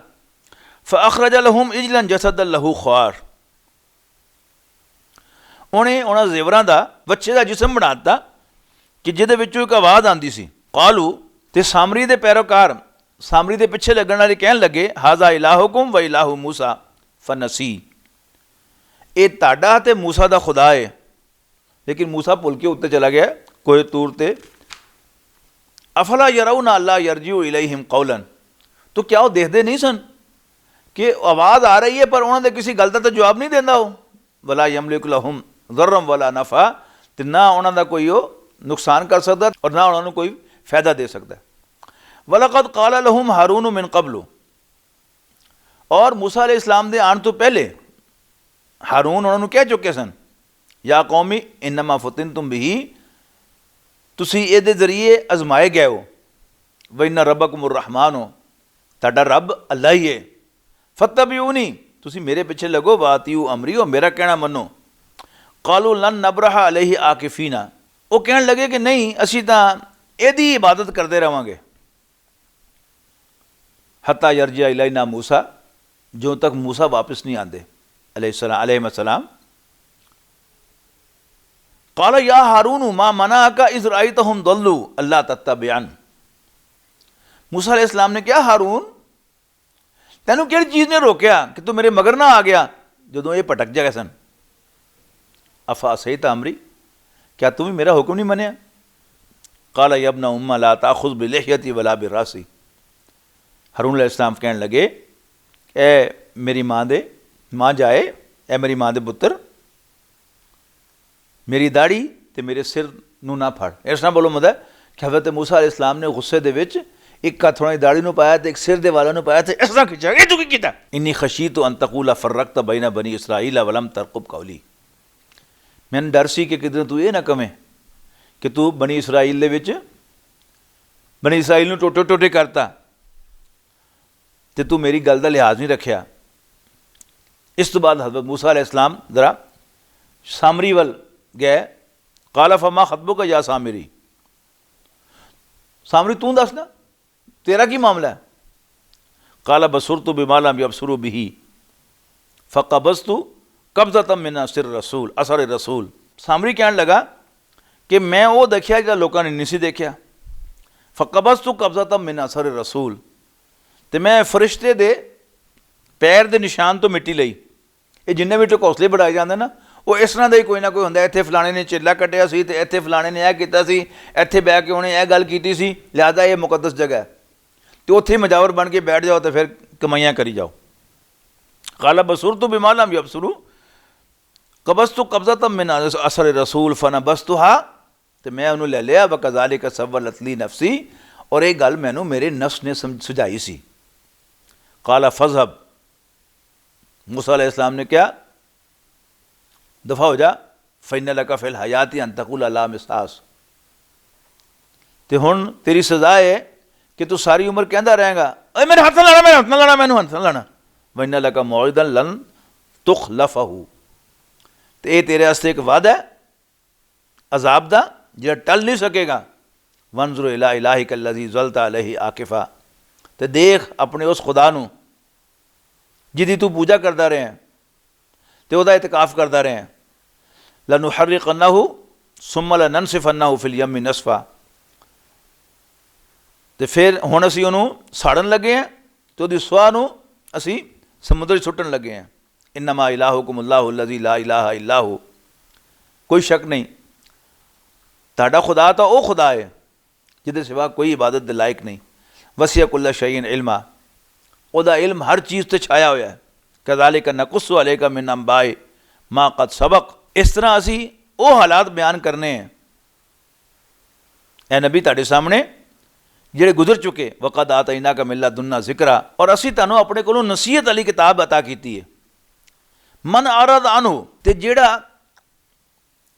फ़अख़रज लहुम इजलन जसदन लहू ख़्वार, उन्हें उन्होंने जेवरां दा बच्चे का जिसम बना दिता कि जिहदे विचों एक आवाज़ आती सी। कालू, ते सामरी दे पैरोकार सामरी दे पिछे लगन वाले कहन लगे, हाज़ा इलाहुकुम व इलाहु मूसा फ़नसी, ये ताड़ा ते मूसा दा खुदा है। लेकिन मूसा भुल के उत्ते चला गया कोई तूर ते। अफला यरौना अल्ला यरजिउ इलैहिम कौलन, तो क्या वो देखते नहीं सन कि आवाज़ आ रही है पर उन्होंने किसी गल का तो जवाब नहीं देता। वो वला यमलिकु लहुम ज़र्रम वला नफ़ा, तो ना उन्होंने कोई वो नुकसान कर सकता और ना उन्होंने कोई फ़ायदा दे सकता। वलक़द क़ाल लहुम हारून मिन क़ब्लु, और मूसा अलैहिस्सलाम दे आने तो पहले हारून उन्होंने कह चुके सन, या कौमी इन्नमा फुतिनतुम बिही, तुसी इहदे जरिए अजमाए गए हो। व इन्ना रब्बकुमुर रहमान हो, ताड़ा रब अल्लाह ही है। फत्तबिऊनी, तुसी मेरे पीछे लगो, वातियू अमरी, हो मेरा कहना मनो। कालू लन नबरहा अलैहि आकिफीना, वो कहने लगे कि नहीं असी तां इहदी इबादत करते रहांगे। हत्ता यरजिया इलैना मूसा, जो तक मूसा वापस नहीं आते अलैहिस्सलाम। काला या हारून मा मना का इज़ रअयतहुम दल्लू अल्ला तत्तबिअन, मूसा अलैहिस्सलाम ने कहा, हारून तैनू किहड़ी चीज़ ने रोकया कि तू मेरे मगर ना आ गया जदों ये भटक गए सन। अफा सहीत अमरी, क्या तू भी मेरा हुक्म नहीं मनिया? काला यबना उम्मा ला ताखुज़ बिलिह्यती वला बिरासी, हारून अलैहिस्सलाम कहने लगे, ए मेरी माँ जाए, ए मेरी माँ दे पुत्र, मेरी दाढ़ी ते मेरे सिर नू ना फड़। इस तरह बोलो मतलब कि हज़रत मूसा अलैहिस्सलाम ने गुस्से दे विच एक हथ थोड़ी दाढ़ी नू पाया ते एक सिर दे वालों नू पाया ते इस तरह खिंचा, ये तू की कीता? इन्नी खशीतु अन तक़ूला फ़र्रक़त बैन बनी इसराईल वलम तरक़ुब क़ौली, मैंने डर सी कि किधर तू ये ना कवें कि तू बनी इसराइल दे विच बनी इसराइल नू टोटे टोटे करता ते तू मेरी गल दा लिहाज नहीं रखिया। इस तो बाद हज़रत मूसा अलैहिस्सलाम ज़रा सामरी वल गए। काला फमा खतबुका या सामरी, सामरी तू दस ना, तेरा की मामला है। काला बसुर तो बिमाला अबसरू बिही फ़क़बज़ तू कब्ज़तम मिन असर रसूल असर रसूल। सामरी कहने लगा कि मैं वो देखिया जो लोगों ने नहीं सी देखिया। फ़क़बज़ तू कब्ज़तम मिन असर रसूल, तो मैं फरिश्ते दे पैर दे निशान तो मिट्टी लई। ये जिन्ने भी ढकोसले बढ़ाए जाते ना, वो इस तरह का ही कोई ना कोई होंदा, इत्थे फलाने ने चेला कट्टिया सी ते इत्थे फलाने ने यह कीता सी, इत्थे बह के उन्हें यह गल कीती सी, लिहाजा ये मुकद्दस जगह है, तो उत्थे मजावर बन के बैठ जाओ तो फिर कमाइयाँ करी जाओ। काला बसुर तो बिमालम यबसुरू कबस तो कब्जा तब मिन असर रसूल फना बस तो हा, तो मैं उन्होंने ले लिया। वकज़ालिक सव्वलत ली नफसी, और एक गल मैनू मेरे नफ्स ने सुझाई सी। काला फज़हब, मूसा अलैहिस्सलाम ने क्या, दफ़ा हो जा, फ़इन्न लका फ़िल हयाती अन तक़ूल ला मिसास, तो हुण तेरी सज़ा है कि तू सारी उम्र कहता रहेगा अरे मेरे हाथ न लाना, मेरे हाथ न लाना, मैनू हाथ न लाना। वइन्न लका मौइदन लन तुख़लफ़हू, तो ये तेरे वास्ते एक वादा है अजाब दा जो टल नहीं सकेगा। वंज़ुर इला इलाहिक अल्लज़ी ज़ल्ता अलैहि आकिफ़ा, तो देख अपने उस खुदा नू जिदी तू पूजा करता रहे हैं, तो वह इतकाफ़ करता रहे हैं। लनुहर्रिक़न्नहु सुम्मा लननसिफ़न्नहु फ़िल यम्मि नस्फ़ा, तो फिर हुण असीं उहनूं साड़न लगे हैं, तो उहदी सुआह नूं असीं समुद्र सुट्टन लगे हैं। इन्नमा इलाहुकुमुल्लाहु अल्लज़ी ला इलाहा इल्ला हु, कोई शक नहीं ताड़ा खुदा तो वह खुदा है जिहदे सिवा कोई इबादत दे लायक नहीं। वसिअ कुल्ल शैइन इल्मा, उहदा इल्म हर चीज़ ते छाया होया है। कज़ालिका नकुस्सु अलैका मिन अंबाए मा क़द सबक़, इस तरह असी वो हालात बयान करने हैं ए नबी तुहाडे सामने जिहड़े गुजर चुके। वक़द आतैनाका मिन लदुन्ना ज़िक्रा, और असी तुहानूं अपने कोलों नसीहत वाली किताब अता कीती है। मन आरद अनहु, ते जिहड़ा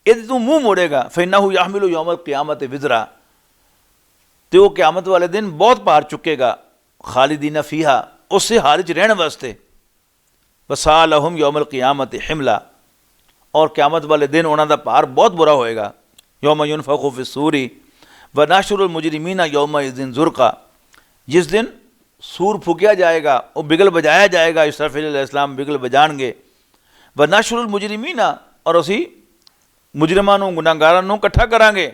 इहदे तों मूँह मोड़ेगा, फ़इन्नहु यहमिलु यौमल क़ियामत विज़रा, तो वो क़यामत वाले दिन बहुत भार चुकेगा। खालिदीन फ़ीहा, उससे हाल च रहने वास्ते। वसालहुम यौमल क़ियामत हिमला, और क़यामत वाले दिन उन्हों का भार बहुत बुरा होएगा। यौम युनफ़ख़ु फ़िस्सूरी व नाशरुल मुजरिमीना यौमइज़िन ज़ुरक़ा, जिस दिन सूर फूकिया जाएगा, वो बिगल बजाया जाएगा, इसराफील अलैहिस्सलाम बिगल बजाएंगे। व नाशरुल मुजरिमीना, और असी मुजरिमां नूं गुनाहगारां नूं इकट्ठा करांगे।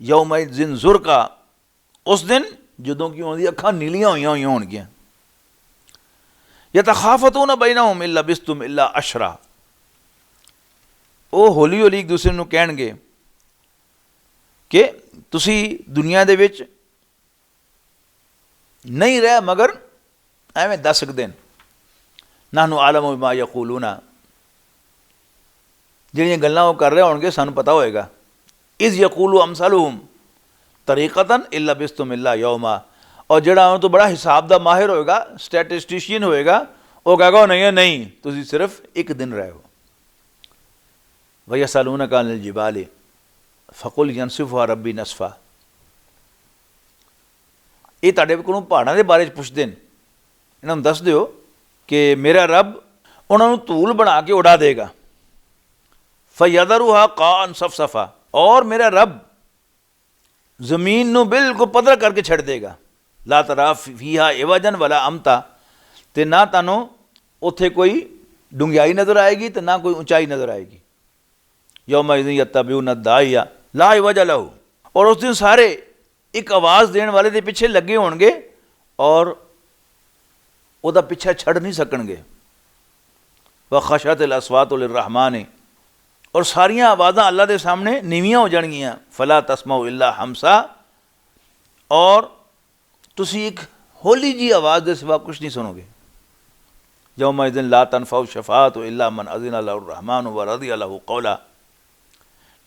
यौमइज़िन ज़ुरक़ा, उस दिन जदों कि उन्हां दी अखां नीलियां होईयां होणगियां। यतखाफ़तून बैनहुम इन लबिस्तुम इल्ला अशरा, वो हौली हौली एक दूसरे नूं कहणगे कि तुसी दुनिया दे विच नहीं रह मगर एवें 10 दिन। नहनु आलमु बिमा यक़ूलूना, जिहड़ियां गल्लां वो कर रहे होणगे सानूं पता होएगा। इज़ यक़ूलु अमसलुहुम तरीक़तन इल्ला लबिस्तुम इल्ला यौमा, और जिहड़ा उन्होंने तो बड़ा हिसाब दा माहिर होएगा, स्टैटिस्टिशियन होएगा, वो कहेगा नहीं नहीं तुसी सिर्फ एक दिन रहे हो। वयसअलूनका अनिल जिबाली फ़कुल यंसिफ़ुहा रब्बी नस्फ़ा, ये तुहाडे कोलों पहाड़ां दे बारे च पुछदे ने, इन्हां नूं दस दिओ कि मेरा रब उन्हां नूं धूल बना के उड़ा देगा। फ़यदरुहा क़ाअन सफ़सफ़ा, और मेरा रब ज़मीन नूं बिल्कुल पद्धरा करके छड़ देगा। ला तरा फ़ीहा इवजन वला अमता, ते ना तुहानूं उत्थे कोई डूंघाई नज़र आएगी तो ना कोई ऊंचाई नज़र आएगी। यौमइज़िन यत्तबिऊन दाइया ला इवज लहू, और उस दिन सारे एक आवाज़ देने वाले दे पिछे लगे होणगे और उहदा पिछा छड़ नहीं सकणगे। व खशअतिल अस्वातु लिर्रहमानी, और सारियां आवाज़ां अल्लाह के सामने नीवियां हो जाणगियां। फला तस्मऊ इल्ला हमसा, और तुसी एक होली जी आवाज़ के सिवा कुछ नहीं सुनोगे। यौमइज़िन ला तनफ़उ शफ़ाअतु इल्ला मन अज़िन लहु रहमानु व रज़िया लहु क़ौला,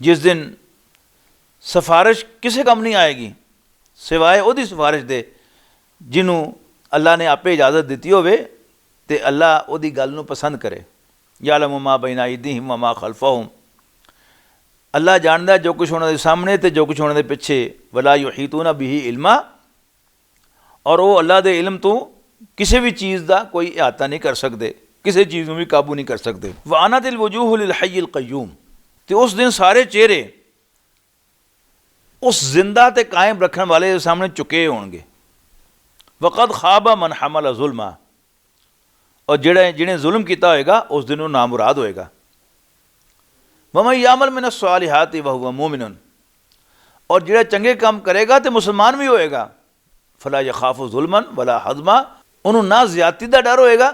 जिस दिन सिफारिश किसे काम नहीं आएगी सिवाए उहदी सिफारिश दे जिन्हों अल्लाह ने आपे इजाज़त दी होवे ते अल्लाह उहदी गल नूं पसंद करे। यालमु मा बैना अयदीहिम व मा खल्फहुम, अल्लाह जानदा जो कुछ उन्हां दे सामने ते जो कुछ उन्हां दे पिछे। वला युहीतूना बिही इल्मा, और वो अल्लाह दे इल्म तो किसी भी चीज़ का कोई इहाता नहीं कर सकते, किसी चीज़ में भी काबू नहीं कर सकते। वानातिल वजूह लिल हय्यिल क़य्यूम, तो उस दिन सारे चेहरे उस जिंदा ते कायम रखने वाले दे सामने झुके होणगे। वक़द खाबा मन हमल जुल्मा, और जिन्हें जुल्म किया होएगा उस दिन वो नामुराद होएगा। वमन यामल मिन अस्सालिहाति व हुवा मुमिनुन, और जिहड़ा चंगे काम करेगा तो मुसलमान भी होएगा। फला यखाफु जुल्मन वला हज़मा, उन्होंने ना ज़्यादती का डर होएगा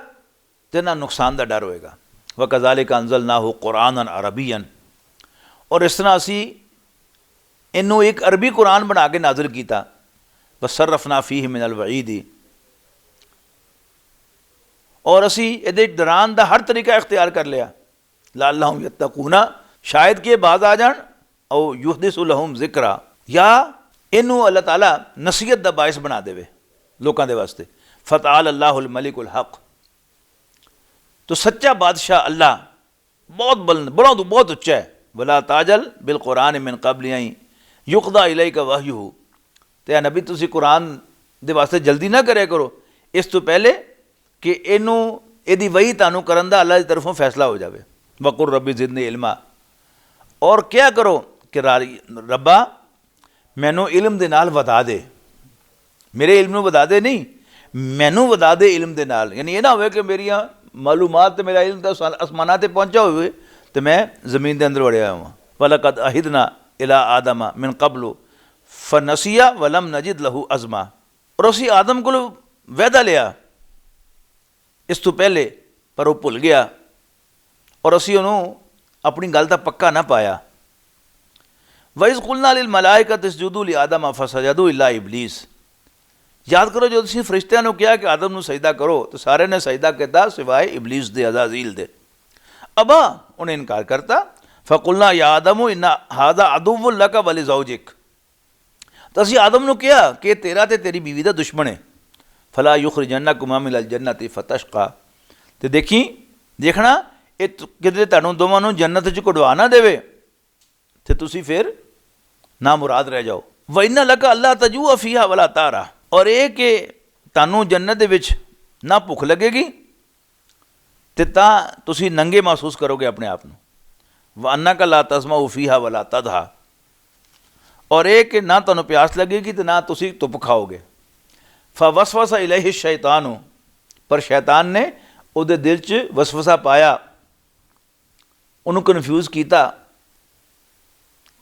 तो ना नुकसान का डर होएगा। व कज़ालिका अंज़लनाहु कुरानन अरबियन, और इस तरह असी इनू एक अरबी कुरान बना के नाजिल किया। वसर्रफना फ़ीहि मिनल वईदी, और असी ये डरान का हर तरीका इख्तियार कर लिया। लअल्लहुम यत्तकूना, शायद कि बाज आ जान। और युहदिसु लहुम ज़िक्रा, या इनू अल्लाह ताला नसीहत दा बाइस बना देवे लोगों के वास्ते। फ़तआल अल्लाहुल मलिकुल हक़, तो सच्चा बादशाह अल्लाह बहुत बुलंद, बहुत उच्चा है। वला ताजल बिल कुरान मिन क़ब्ल अन युक़दा इलैका वहयुहु, तो नबी तुसी कुरान दे वास्ते जल्दी ना करे करो इस तो पहले कि इनू इहदी वही तानू करन दा अल्लाह की तरफों फैसला हो जाए। वक़ुल रब्बी ज़िदनी इल्मा, और क्या करो कि रब्बा मैनू इल्म दे नाल वधा दे, मेरे इल्म नू वधा दे, नहीं मैनू वधा दे इल्म दे नाल। यानी ये ना हो कि मेरिया मालूमात मेरा इल्म तो आसमाना ते पहुँचा हुए तो मैं ज़मीन के अंदर वड़िया हुआ। वलक़द अहिदना इला आदमा मिन क़ब्लु फ़नसिया वलम नजिद लहू अज़मा, और उसी आदम को वादा लिया इस तो पहले पर वो भुल गया, और असी उन्होंने अपनी गल का पक्का ना पाया। वइज़ क़ुलना लिल मलाइकति इसजुदू लि आदम फसजदू इल्ला इबलीस, याद करो जो तुसीं फरिश्तियां नूं कहा कि आदम नूं सजदा करो तो सारे ने सजदा किया सिवाय इबलीस दे, अज़ाज़ील दे। अबा, उन्हें इनकार करता। फ़क़ुलना या आदमु इन्ना हाज़ा अदुव्वुन लका व लिज़ौजिक, तो असी आदम नूं कहा कि तेरा ते तेरी बीवी दा दुश्मन है। फला युखरिजन्नकुमा मिनल जन्नति फ़तशक़ा, तो देखना ये किते तुहानूं दोवां नूं जन्नत च कढवा ना देवे तो तुसी फिर ना मुराद रह जाओ। व इन्ना लका अल्लाह तजूअ फ़ीहा वला तारा, और ये कि तुहानूं जन्नत दे विच ना भुख लगेगी तो तुसी नंगे महसूस करोगे अपने आप नूं। व अन्नका ला तज़मअ फ़ीहा वला तदहा, और ये कि ना तुहानूं प्यास लगेगी तो ना तुसी धुप खाओगे। फ़वसवसा इलैहि शैतानु, पर शैतान ने उहदे दिल च वसवसा पाया, उन्होंने कन्फ्यूज़ किया।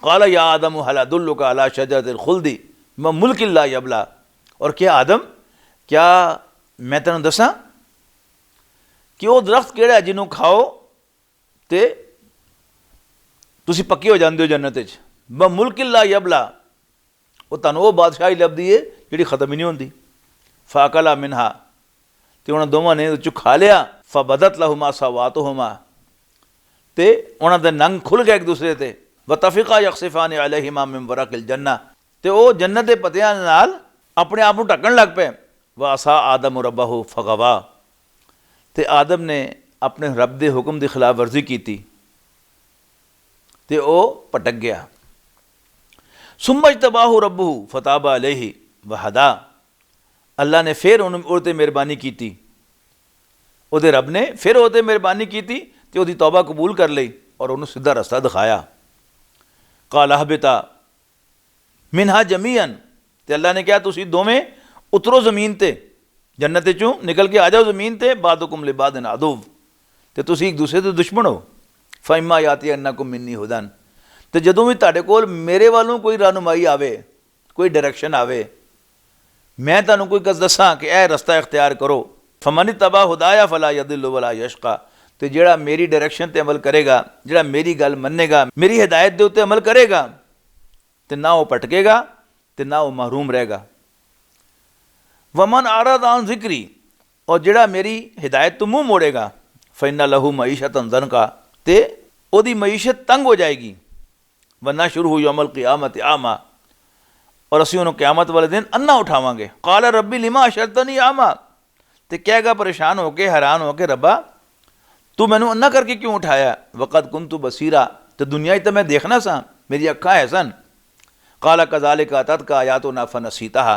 क़ाला या आदम हल अदुल्लुका अला शजरतिल खुल्दी व मुल्किन ला यबला, और क्या आदम, क्या मैं तेनों दसा कि वह दरख्त केड़ा है जिन्हों खाओ तो तुसी पक्के हो जाते हो जन्नत च। व मुल्किन ला यबला, वो तुहानूं वो बादशाही लभदी है जिहड़ी खत्म ही नहीं होंदी। फ़ाकला मिनहा, तो उन्होंने दोवां ने उस खा लिया। फ़बदत लहुमा सवातुहुमा, तो उन्होंने नंग खुल गए एक दूसरे से। व तफ़िक़ा यक़सिफ़ान अलैहिमा मिन वरक़िल जन्ना, तो वह जन्नत के पत्तियां नाल अपने आप को ढकन लग पे। व असा आदम रब्बहु फ़ग़वा, तो आदम ने अपने रब के हुक्म की खिलाफ वर्जी की तो वह भटक गया। सुम्मज्तबाहु रब्बुहु फ़ताबा अलैहि व हदा, अल्लाह ने फिर उन्होंने मेहरबानी की, उहदे रब ने फिर उहते मेहरबानी की तो वहदी तौबा कबूल कर ली और उन्होंने सीधा रास्ता दिखाया। क़ाल अहबिता मिनहा जमीअन, तो अल्लाह ने कहा तुसी दोवें उतरो ज़मीन ते, जन्नत चों निकल के आ जाओ ज़मीन ते। बादुकुम लिबादिन अदुव, तो तुसी एक दूसरे के दुश्मन हो। फ़इम्मा यातियन्नकुम मिन्नी हुदन, तो जदों भी तुहाडे कोल मेरे वालों कोई रहनुमाई आवे, कोई डायरैक्शन आवे, मैं तुहानूं कोई दसां कि यह रस्ता इख्तियार करो। फमन तबा हुदाया फला यदिल्लु वला यशका, तो जिहड़ा मेरी डायरैक्शन ते अमल करेगा, जिहड़ा मेरी गल मन्नेगा, मेरी हिदायत दे उत्ते अमल करेगा, तो ना वो भटकेगा तो ना वो महरूम रहेगा। वमन आरद आन ज़िक्री, और जिहड़ा मेरी हिदायत तो मुँह मोड़ेगा, फ़इन्ना लहू मईशतन ज़नका, तो ओदी मईशत तंग हो जाएगी। वन्ना शुरू हुई यौमल क़ियामत आमा, और असी उन्होंने क़यामत वाले दिन अन्ना उठावांगे। क़ाल रब्बी लिमा अशरतनी आमा, तो कहेगा परेशान होके हैरान होके, रब्बा तू मैनू अन्ना करके क्यों उठाया। वक़द कुन्तु बसीरा, तो दुनिया तो मैं देखना सा, मेरी अक्खां है सन। क़ाल कज़ालिका अततका आयातुना फ़नसीतहा,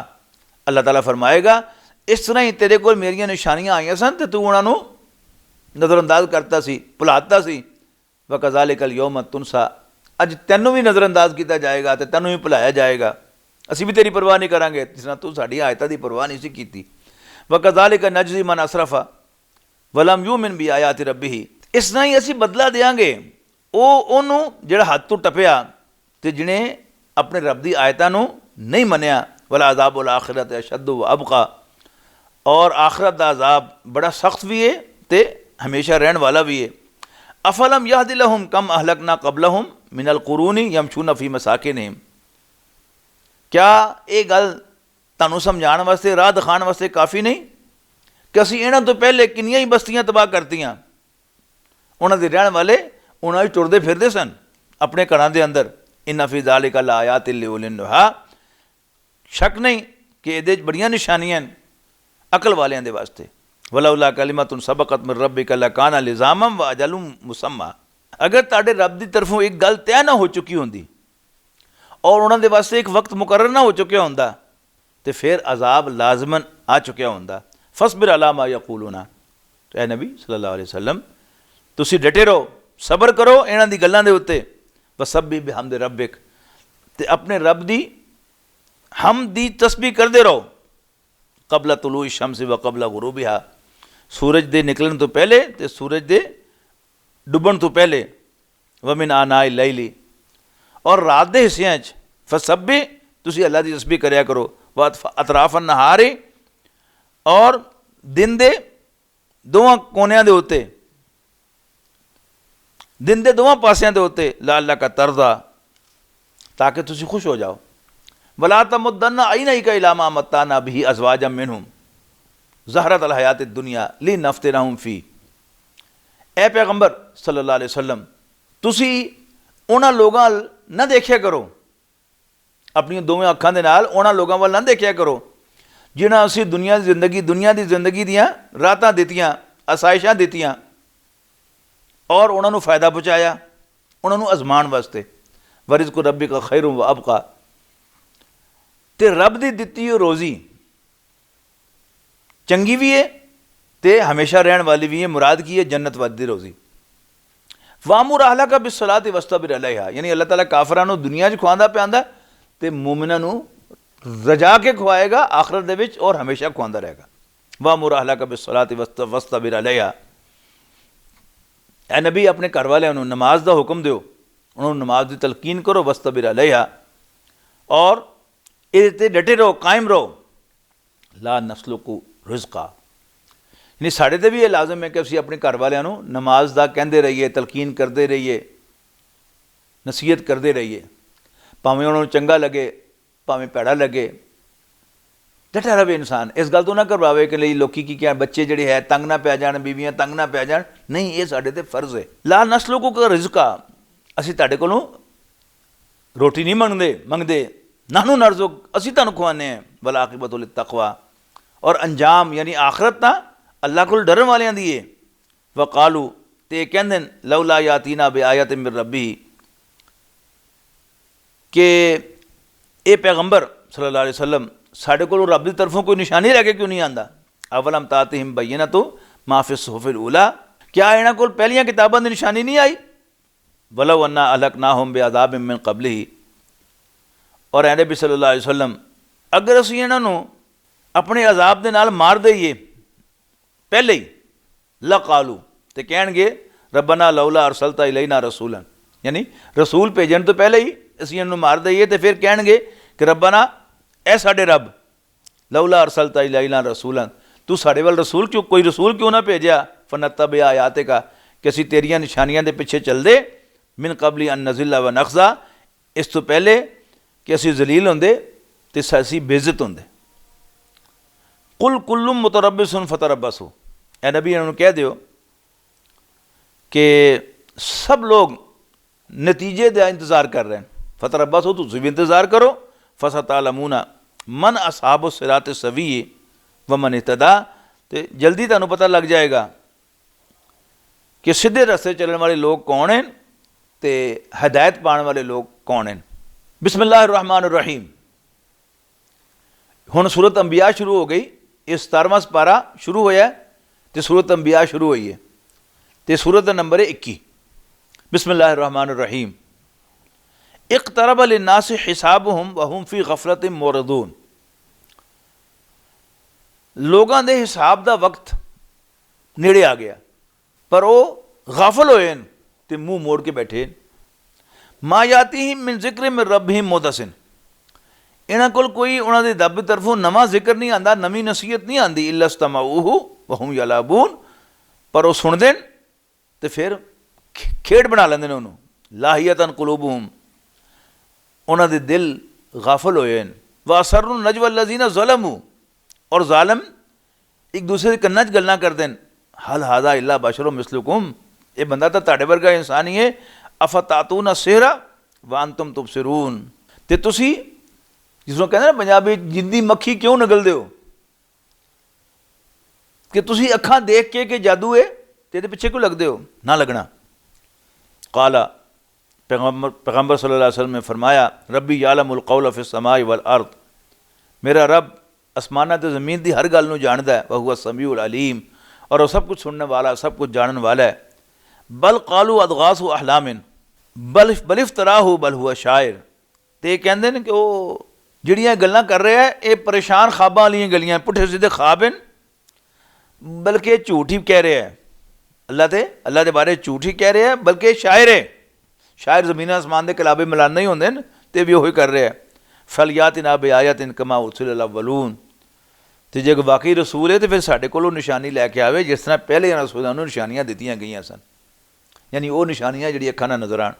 अल्लाह ताला फरमाएगा इस तरह ही तेरे को मेरिया निशानियाँ आईयां सन तो तू उन्होंने नज़रअंदाज करता सी, भुलाता सी। व कज़ालिकल यौम तुनसा, ਅੱਜ ਤੈਨੂੰ ਵੀ ਨਜ਼ਰਅੰਦਾਜ਼ ਕੀਤਾ ਜਾਏਗਾ ਤੇ ਤੈਨੂੰ ਵੀ ਭੁਲਾਇਆ ਜਾਏਗਾ, ਅਸੀਂ ਵੀ ਤੇਰੀ ਪਰਵਾਹ ਨਹੀਂ ਕਰਾਂਗੇ ਜਿਸ ਤਰ੍ਹਾਂ ਤੂੰ ਸਾਡੀ ਆਇਤਾਂ ਦੀ ਪਰਵਾਹ ਨਹੀਂ ਸੀ ਕੀਤੀ। ਵਕਜ਼ਾਲਿਕ ਨਜਜ਼ੀ ਮਨ ਅਸਰਫਾ ਵਲਮ ਯੂਮਿਨ ਬੀ ਆਯਾਤ ਰੱਬਿhi, ਇਸ ਤਰ੍ਹਾਂ ਹੀ ਅਸੀਂ ਬਦਲਾ ਦੇਵਾਂਗੇ ਉਹਨੂੰ ਜਿਹੜਾ ਹੱਦ ਤੋਂ ਟੱਪਿਆ ਤੇ ਜਿਹਨੇ ਆਪਣੇ ਰੱਬ ਦੀ ਆਇਤਾਂ ਨੂੰ ਨਹੀਂ ਮੰਨਿਆ। ਵਲਾ ਅਜ਼ਾਬੁਲ ਆਖਿਰਤ ਅਸ਼ੱਦੁ व ਅਬਕਾ, और आखरत का अजाब बड़ा सख्त भी है तो हमेशा रहने वाला भी है। अफलम यहदि लहुम कम अहलकना कबलहुम मिनल कुरूनी यमशून फी मसाकिनहिम, क्या ये गल तुहानू समझाने वास्ते राह दिखाने वास्ते काफ़ी नहीं कि असी इन्हां तो पहले किनियां ही बस्तियां तबाह करतियां, उन्हां दे रहने वाले उन्हां ही टुरदे फिरदे सन अपने घरां दे अंदर। इन्ना फी ज़ालिका लाआयातिन लिउलिन नुहा, शक नहीं कि इहदे बड़ियां निशानियां हैं अकल वालियां दे वास्ते। वलौला कलिमतुन सबकत मिन रब्बिका लकाना लिज़ामम व अजलुम मुसम्मा, अगर तुहाडे रब की तरफों एक गल तय ना हो चुकी होंदी और उन्हां दे वास्ते एक वक्त मुकर्रर ना हो चुकिया होंदा तो फिर अजाब लाजमन आ चुकिया होंदा। फसबिर अला मा यकूलूना, तो ए नबी सल्लल्लाहु अलैहि वसल्लम तुसी डटे रहो, सबर करो इन्हां दी गल्लां दे उत्ते। वसब्बि बिहम्दि रब्बिक, ते अपने रब दी हम दी तस्बीह करदे रहो। कबला तुलू शम्स व कबला गुरूबिहा, सूरज दे निकलने तो पहले तो सूरज दे डुबन तो पहले। वमिन आनाई लैली, और रात के हिस्सियां फसब्बी तुसी अल्लाह की तस्बीह करया करो। व अतराफन नहारी, और दिन दे दोवां कोनियां दे उत्ते, दिन दे दोवां पासियां दे उत्ते। ला अल्लाह का तरदा, ताकि तुसी खुश हो जाओ। वला तमुद्दन्ना ऐनैका इला मा मत्ताना बिही अज़वाजम मिनहुम ज़हरतल हयातिद दुनिया लिनफ्तिनहुम फी, ए पैगंबर सल्लल्लाहु अलैहि वसल्लम तुसी उन्हां लोगां ना देखिया करो, अपनी दोवें अखां दे नाल उन्हां लोगां वल ना देखिया करो जिन्हां असीं दुनिया दी जिंदगी दियां रातां दित्तियां, आसाइशां दित्तियां और उन्हां नूं फ़ायदा पहुँचाया, उन्हां नूं अज़माण वास्ते। वरिज़्क़ु रब्बिका खैरुन व अबका, ते रब की दिती हुई रोज़ी चंगी भी है तो हमेशा रहने वाली भी है। मुराद की है जन्नत वादी रोज़ी। वामुर अहला का बिस्सलाति वस्तबिर अलैहा, यानी अल्लाह ताला काफरां नूं दुनिया च खुआंदा पिआंदा ते मोमिनां नूं रजा के खुआएगा आखरत दे विच और हमेशा खुआंदा रहेगा। वामुर अहला का बिस्सलाति वस्तबिर अलैहा, ए नबी अपने घर वालियां नूं नमाज का हुक्म दिओ, उन्होंने नमाज की तलकीन करो। वस्तबिर अलैहा, और ये डटे रहो, कायम रहो। ला नस्लुकु रिज़्क़ा, यानी साढ़े ते भी ये लाजम है कि असीं अपने घर वालियां नूं नमाज दा कहंदे रहिए, तलकीन करते रहिए, नसीहत करते रहिए, भावें उन्होंने चंगा लगे भावें भैड़ा लगे, डटा रहे इंसान। इस गल तो ना करवावे कि लोकी की क्या बच्चे जिहड़े है तंग ना पै जाण, बीवियां तंग ना पै जाण, नहीं, ये साढ़े ते फर्ज है। ला नस्लुकु रिज़्क़ा, असीं तुहाडे कोलों रोटी नहीं मंगदे नानू नरजुक, असी तुहानू खुआने हैं। वल आक़िबतु लित्तक़वा, और अंजाम यानी आखरत ना अल्लाह को डरन वालियां दी है। वक़ालू, ते कहंदे लौला यातीना बि आयतिन मिन रब्बिही, कि ए पैगंबर सल्लल्लाहु अलैहि वसल्लम साढ़े कोल रब की तरफों कोई निशानी लैके क्यों नहीं आंदा। अवलम तातिहिम बय्यिनतु मा फी सुहुफिल ऊला, क्या इन्हां कोल पहलियां किताबां दी निशानी नहीं आई। वलौ अन्ना अहलकनाहुम बिअज़ाबिम मिन क़ब्लिही, और ए नबी सल्लल्लाहु अलैहि वसल्लम अगर असीं इन्हां नूं अपने अजाब दे नाल मार दईए पहले ही, लकालू, तो कहणगे रब्बना लौला अरसलता इलैना रसूलन, यानी रसूल भेजण तो पहले ही असीं इन्हां नूं मार दईए तो फिर कहणगे कि रब्बना, ए साडे रब, लौला अरसलता इलैना रसूलन, तू साडे वल रसूल क्यों, कोई रसूल क्यों ना भेजिया। फनत्तबि आयातिका, कि असीं तेरियां निशानियां दे पिछे चलदे। मिन कबली अन नज़िल्ला व नख़ज़ा, इस तो पहले कि असी जलील होंदे ते असी बेइज्जत होंदे। कुल कुल्लुम मुतरब्बिसुन फतरब्बसु, ए नबी इन्होंने कह दियो कि सब लोग नतीजे का इंतज़ार कर रहे हैं। फतरब्बसु, तुसीं भी इंतज़ार करो। फसतअलमूना मन असहाबु सिरात सवी व मन इहतदा, तो जल्दी तुहानूं पता लग जाएगा कि सीधे रस्ते चलने वाले लोग कौन हैं ते हदायत पाने वाले लोग कौन हैं। बिस्मिल्लाहिर्रहमानिर्रहीम। हुण सूरत अंबिया शुरू हो गई, ये 17वां पारा शुरू होया तो सूरत अंबिया शुरू हुई है, तो सूरत का नंबर है 21। बिस्मिल्लाहिर्रहमानिर्रहीम। इक़्तरब लिन्नास हिसाबुहुम वहुम फी गफलतिन मुरदून, लोगों के हिसाब का वक्त नेड़े आ गया पर वो गाफल होए तो मुँह मोड़ के बैठे। माँ याती ही मिन जिक्र में रब ही मोदसिन, इन्हों को कोई उन्होंने रब की तरफों नवा जिक्र नहीं आता, नवी नसीहत नहीं आती। इल्लस्तमाऊहु वहुम यलाबून, पर वो सुनते तो फिर खेड बना लेंगे उन्होंने। लाहियतन कुलूबुहुम, उन्होंने दिल गाफल होए। वासर्रु नजवा लजीना ज़लमू, और जालिम एक दूसरे के कन्ना च गल्लां करते हैं। हल हादा इल्ला बशरो मिसलुकुम, ये बंदा तो ताड़े वर्गा इंसान ही है। अफतातून सेहरा वान तुम तुबसिरून, ते तुसी जिसनों कहते ना पंजाबी जिंदी मक्खी क्यों नगलदे हो, कि तुसी अखां देख के कि जादू है ते पिछे क्यों लगते हो, ना लगना। काला पैगम्बर सल्लल्लाहु अलैहि वसल्लम ने फरमाया, रब्बी यालमुल कौल फिस समाई वल अर्द, मेरा रब आसमाना तो ज़मीन की हर गल जानता है। वह हुआ समीउल अलीम, और वह सब कुछ सुनने वाला, सब कुछ जानने वाला है। बल कालू अदगासु अहलामिन बल इफ्तराहु बल हुआ शायर, तो कहते हैं कि वो जिहड़ियां गल्लां कर रहे हैं ये परेशान ख्वाबां वाली गलियां, पुठे सीधे ख्वाब हैं, बल्कि झूठ ही कह रहे हैं। अल्लाह के बारे झूठ ही कह रहे हैं, बल्कि शायर है। शायर ज़मीन आसमान के कलाबे मिलाने ही होंगे तो भी वही कर रहे हैं। फलियातिना बिआयातिन कमा उरसिल अव्वलून, तो जे वाकई रसूल है तो फिर साढ़े को निशानी लैके आवे जिस तरह पहले रसूलों को निशानियां दित्तियां गई सन, यानी वो निशानियां जी अखां नाल नज़र आन,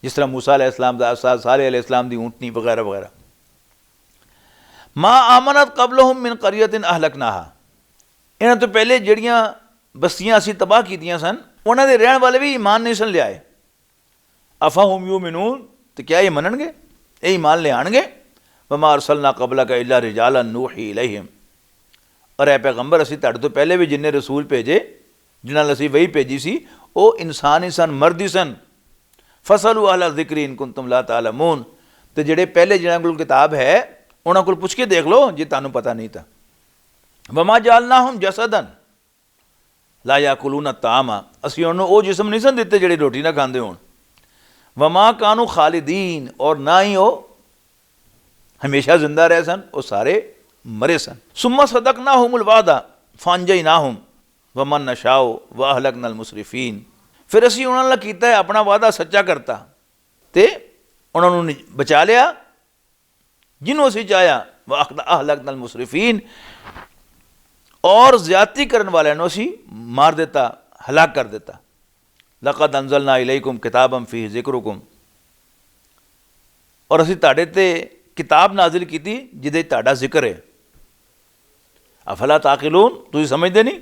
जिस तरह मूसा अलैहिस्सलाम दा असा, साले अलैहिस्सलाम दी ऊँटनी वगैरह वगैरह। माँ आमनत कबलहुम मिन क़रियतिन अहलकनाहा, इन्हां तो पहले जड़ियाँ बस्तियां असीं तबाह कीतियां सन उन्हां दे रहण वाले भी ईमान नहीं सन लियाए। अफ़हुम युमिनून, तो क्या ये मनणगे, ये ईमान ले आएंगे। वमा अरसलना कबलक इल्ला रिजालन नूही इलैहिम, और ए पैगंबर असीं तुहाडे तो पहले भी जिन्ने रसूल भेजे जिन्हां असीं वही भेजी सी वो इंसान ही सन, मर्द ही सन। फसलू अहला ज़िक्री इन कुंतुम ला तालमून, तो जेड़े पहले जिन्हां कोल किताब है उन्हां कोल पुछ के देख लो जे तुहानूं पता नहीं था। वमा जालनाहुम जसदन ला याकुलून तामा, असीं उन्होंने वो जिस्म नहीं सन दिते जेड़े रोटी ना खांदे होण। वमा कानू खालिदीन, और ना ही वो हमेशा जिंदा रहे सन, वो सारे मरे सन। सुम्मा सदकनाहुमुल वादा फअंजयनाहुम वमन नशाओ व अहलकनल मुसरिफीन, फिर असीं उन्हां नाल कीता है अपना वादा सच्चा करता ते उन्हां नूं बचा लिया जिन्हों असीं चाहया। व अहलकनल मुसरिफीन, और ज्यादती करने वाले नूं असीं मार देता, हलाक कर देता। लक़द अंज़लना इलैकुम किताबम फ़ीहि ज़िक्रुकुम, और असीं तुहाडे ते किताब नाजिल की जिदे तुहाडा जिक्र है। अफला ताक़िलून, तुसीं समझदे नहीं।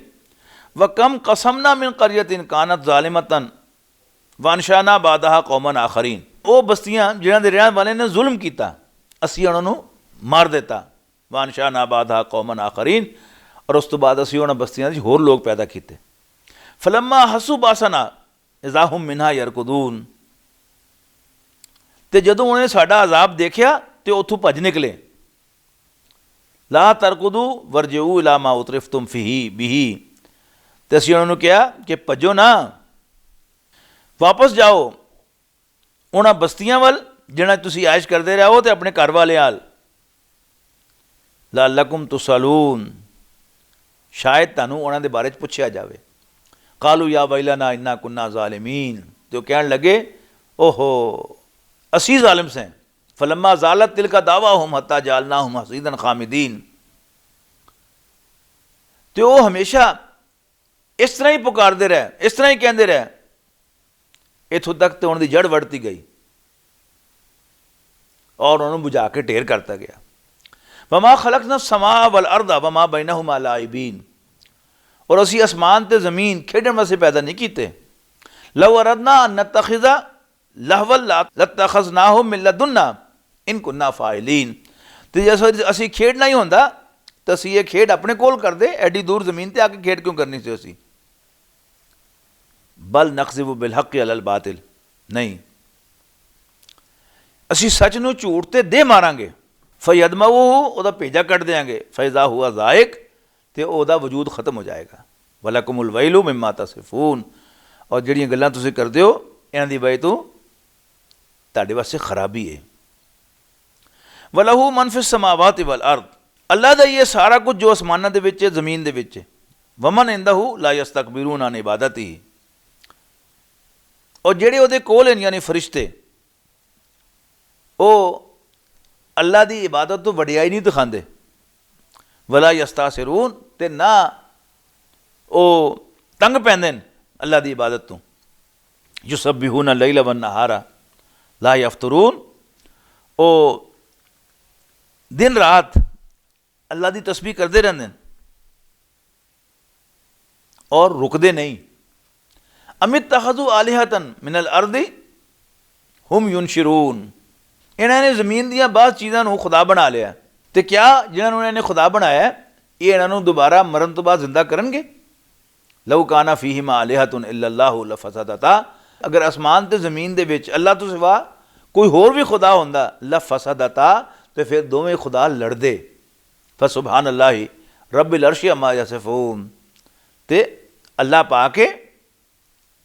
व कम कसमना मिन क़रियतिन कानत ज़ालिमतन व अंशाना बादहा कौमन आखरीन, वो बस्तियां जिन्हां दे रहण वाले ने जुल्म किया असीं उन्हां नूं मार देता। व अंशाना बादहा कौमन आखरीन, और उस तो बाद असीं उन्हां बस्तियां दे होर लोग पैदा किए। फलम्मा हसू बासना इज़ाहुम मिन्हा यरकुदून, तो जदों उन्हें साडा अजाब देखा तो उथों भज निकले। ला तरकुदू वरजऊ इला मा उतरिफ्तुम फीही बिही, तो असीं उन्होंने कहा कि भजो ना, वापस जाओ उन्हां बस्तियां वल जिन्हां तुसीं आयश करते रहो तो अपने घर वाले आल। लअल्लकुम तुसअलून, शायद तुहानूं उन्हां दे बारे च पुछया जाए। कालू या वैलना इन्ना कुन्ना ज़ालिमीन, तो कहण लगे ओहो असी ज़ालिम से। फलम्मा ज़ालत तिल का दावा हम हत्ता जालना हम हसीदन खामिदीन, तो वो हमेशा इस तरह ही पुकारते रहे, इस तरह ही कहते रहे, इथों तक तो उनकी जड़ वड़ती गई और उन्होंने बुझा के ढेर करता गया। वमा खलकना समा वल अर्दा वमा बैनहुमा लाइबीन, और असी आसमान ते ज़मीन खेडन वास्ते पैदा नहीं कीते। लव अरदना अन नत्तखिज़ा लहवल लत्तखज़नाहु मिन लदुन्ना इन कुन्ना फ़ाइलीन, तो जैसे असी खेडना ही होंदा तो असी ये खेड अपने कोल कर दे, एडी दूर ज़मीन ते आके खेड क्यों करनी सी असी। बल नक़ज़िबु बिल हक़्क़ि अलल बातिल, नहीं असी सच नूं झूठ ते दे मारांगे। फ़यदमऊहु, उहदा भेजा कट देंगे। फ़इज़ा हुआ ज़ाइक, तो वह वजूद खत्म हो जाएगा। वलकुमुल वैलु मिम्मा तसिफून, और जिहड़ियां गल्लां तुसीं करदे हो इन्हां दी वजह तो ਤੁਹਾਡੇ ਵਾਸਤੇ ਖਰਾਬੀ है। वलहू मन फिस समावात वल अर्द, अल्लाह का ये सारा कुछ जो आसमानों के विच जमीन के विच वमन इंदहू ला यस्तकबिरून अन इबादती, और जेड़े उहदे कोल हैं यानी फरिश्ते वो अल्लाह की इबादत तो वडियाई नहीं दिखाते। वला यस्तासिरून, ते ना वो तंग पैंदे अल्लाह की इबादत तो। युसब्बिहूना लैला वन नहारा ला यफ्तरून, वो दिन रात अल्लाह की तस्बीह करते रहते हैं और रुकते नहीं। अमित तखजू आलिहतन मिनल अर्दी हुम युनशिरून, इन्होंने जमीन दियाँ बाद चीज़ों खुदा बना लिया, तो क्या जिन्होंने इन्हें खुदा बनाया ये इन्होंने दोबारा मरण तो बाद जिंदा करनगे। लव काना फीहिमा आलिहतुन इल्लल्लाहु लफसदता, अगर आसमान ते ज़मीन दे विच अल्लाह तो सिवा कोई होर भी खुदा होंदा लफसदता, तो फिर दोवें खुदा लड़दे। फसुबहान अल्लाह रब्बिल अर्श अम्मा यसिफून, ते अल्लाह पा के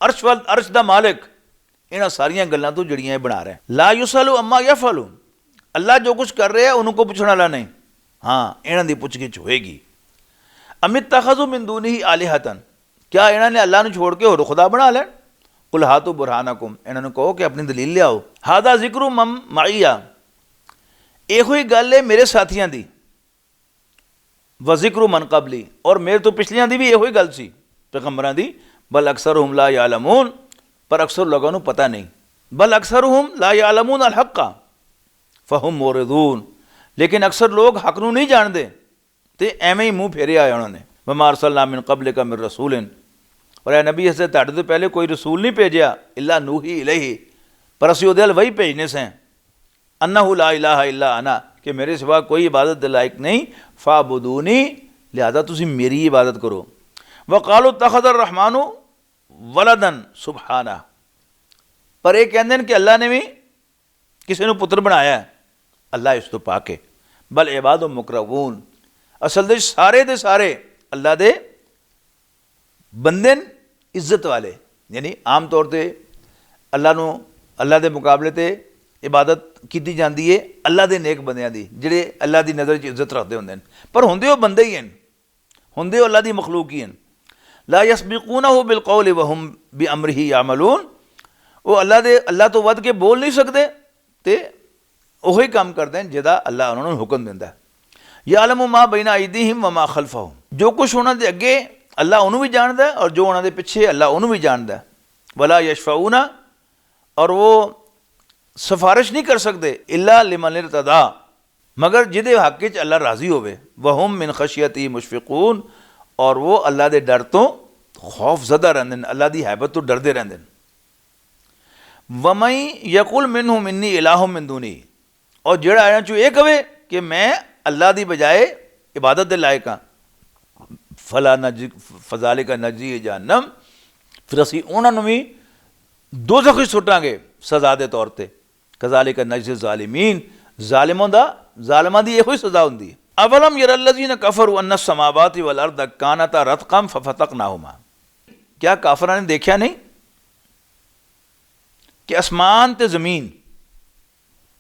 अर्श वल अर्श दा मालिक इन्हां सारियां गल्लां तो जड़ियां बना रहा है। ला युसलु अम्मा यफलू, अल्लाह जो कुछ कर रहे हैं उनको पुछने वाला नहीं, हाँ इन्हां दी पुछगिछ होएगी। अमित तखजु मिन दूनिही आलिहतन, क्या इन्हों ने अल्लाह छोड़ के होर खुदा बना लैन। कुल हातु बुरहानकुम, इन्होंने कहो कि अपनी दलील लियाओ। हादा जिक्र मम माइया, ਇਹੋ ਹੀ ਗੱਲ है मेरे साथियों की। व जिक्र मन कबली, और मेरे तो पिछलियां दी भी ਇਹੋ ही गल सी पैगंबरां दी। बल अक्सरुहुम ला यालमून, पर अक्सर लोगों को पता नहीं। बल अक्सरुहुम ला यालमून अल हक़्क़ फहुम मोरिदून, लेकिन अक्सर लोग हक नूं नहीं जानते तो एवें ही मुँह फेरिया है उन्होंने। वमा अरसलना मिन क़ब्लिका मिन रसूलिन, और ए नबी असें तुहाडे तो पहले कोई रसूल नहीं भेजिया इल्ला नूही इलैहि, पर असीं उहदे अल वही भेजने से अन्नहु ला इलाहा इल्ला अना, कि मेरे सिवा कोई इबादत के लायक नहीं। फाबुदूनी, लिहाजा तुसी मेरी इबादत करो। वक़ालू तख़ज़र रहमानु वलदन सुबहाना, पर यह कहते हैं कि अल्लाह ने भी किसी ने पुत्र बनाया है, अल्लाह इस तो पाके। बल इबादुम मुकरमून, असल दे सारे अल्लाह दे बंदे इज्जत वाले, यानी आम तौर पर अल्लाह के मुकाबले ते इबादत की जाती है अल्लाह के नेक बंदियां दी, जिहड़े अल्लाह की नज़र च इज्जत रखते होंदे ने, पर होंदे वो बंदे ही हैं, होंदे अल्लाह की मखलूक ही हैं। ला यस्बिकूनहु बिलकौलि वहुम बिअमरिही यामलून, वो अल्लाह तो वध के बोल नहीं सकते, तो वही काम करते हैं जिहदा अल्लाह उन्होंने हुक्म दिंदा। यालमु मा बैना अयदीहिम व मा खल्फहुम, जो कुछ उन्होंने अगे अल्लाह उन्होंने भी जानता है और जो उन्होंने पिछे अल्लाह उन्होंने भी जानता है। वला यशफऊना, और वो सिफारिश नहीं कर सकते इल्ला लिमन इर्तदा, मगर जिदे हक च अल्लाह राज़ी होवे। वहुम मिन खशियती मुशफिकून, और वो अल्लाह के डर तो खौफ ज़दा रहंदे ने, अल्लाह की हैबत तो डरते रहंदे ने। वमई यकुल मिनहुम इन्नी इलाहुम मिन दूनी, और जेड़ा आया चो ये कहे कि मैं अल्लाह की बजाय इबादत के लायक हाँ, फला नजी फजालिका नजी जहन्नम, फिर असी उन्होंने भी दोज़ख सुटांगे सज़ा के तौर पर। कज़ालिका नजी ज़ालिमीन, ज़ालिमां दी यही सज़ा होंदी है। अवलम यरल्लज़ीन कफ़रू अन्न समावाति वल अर्द कानता रत्क़म फ़फ़तक़नाहुमा, क्या काफिरां ने देखा नहीं कि आसमान ते ज़मीन,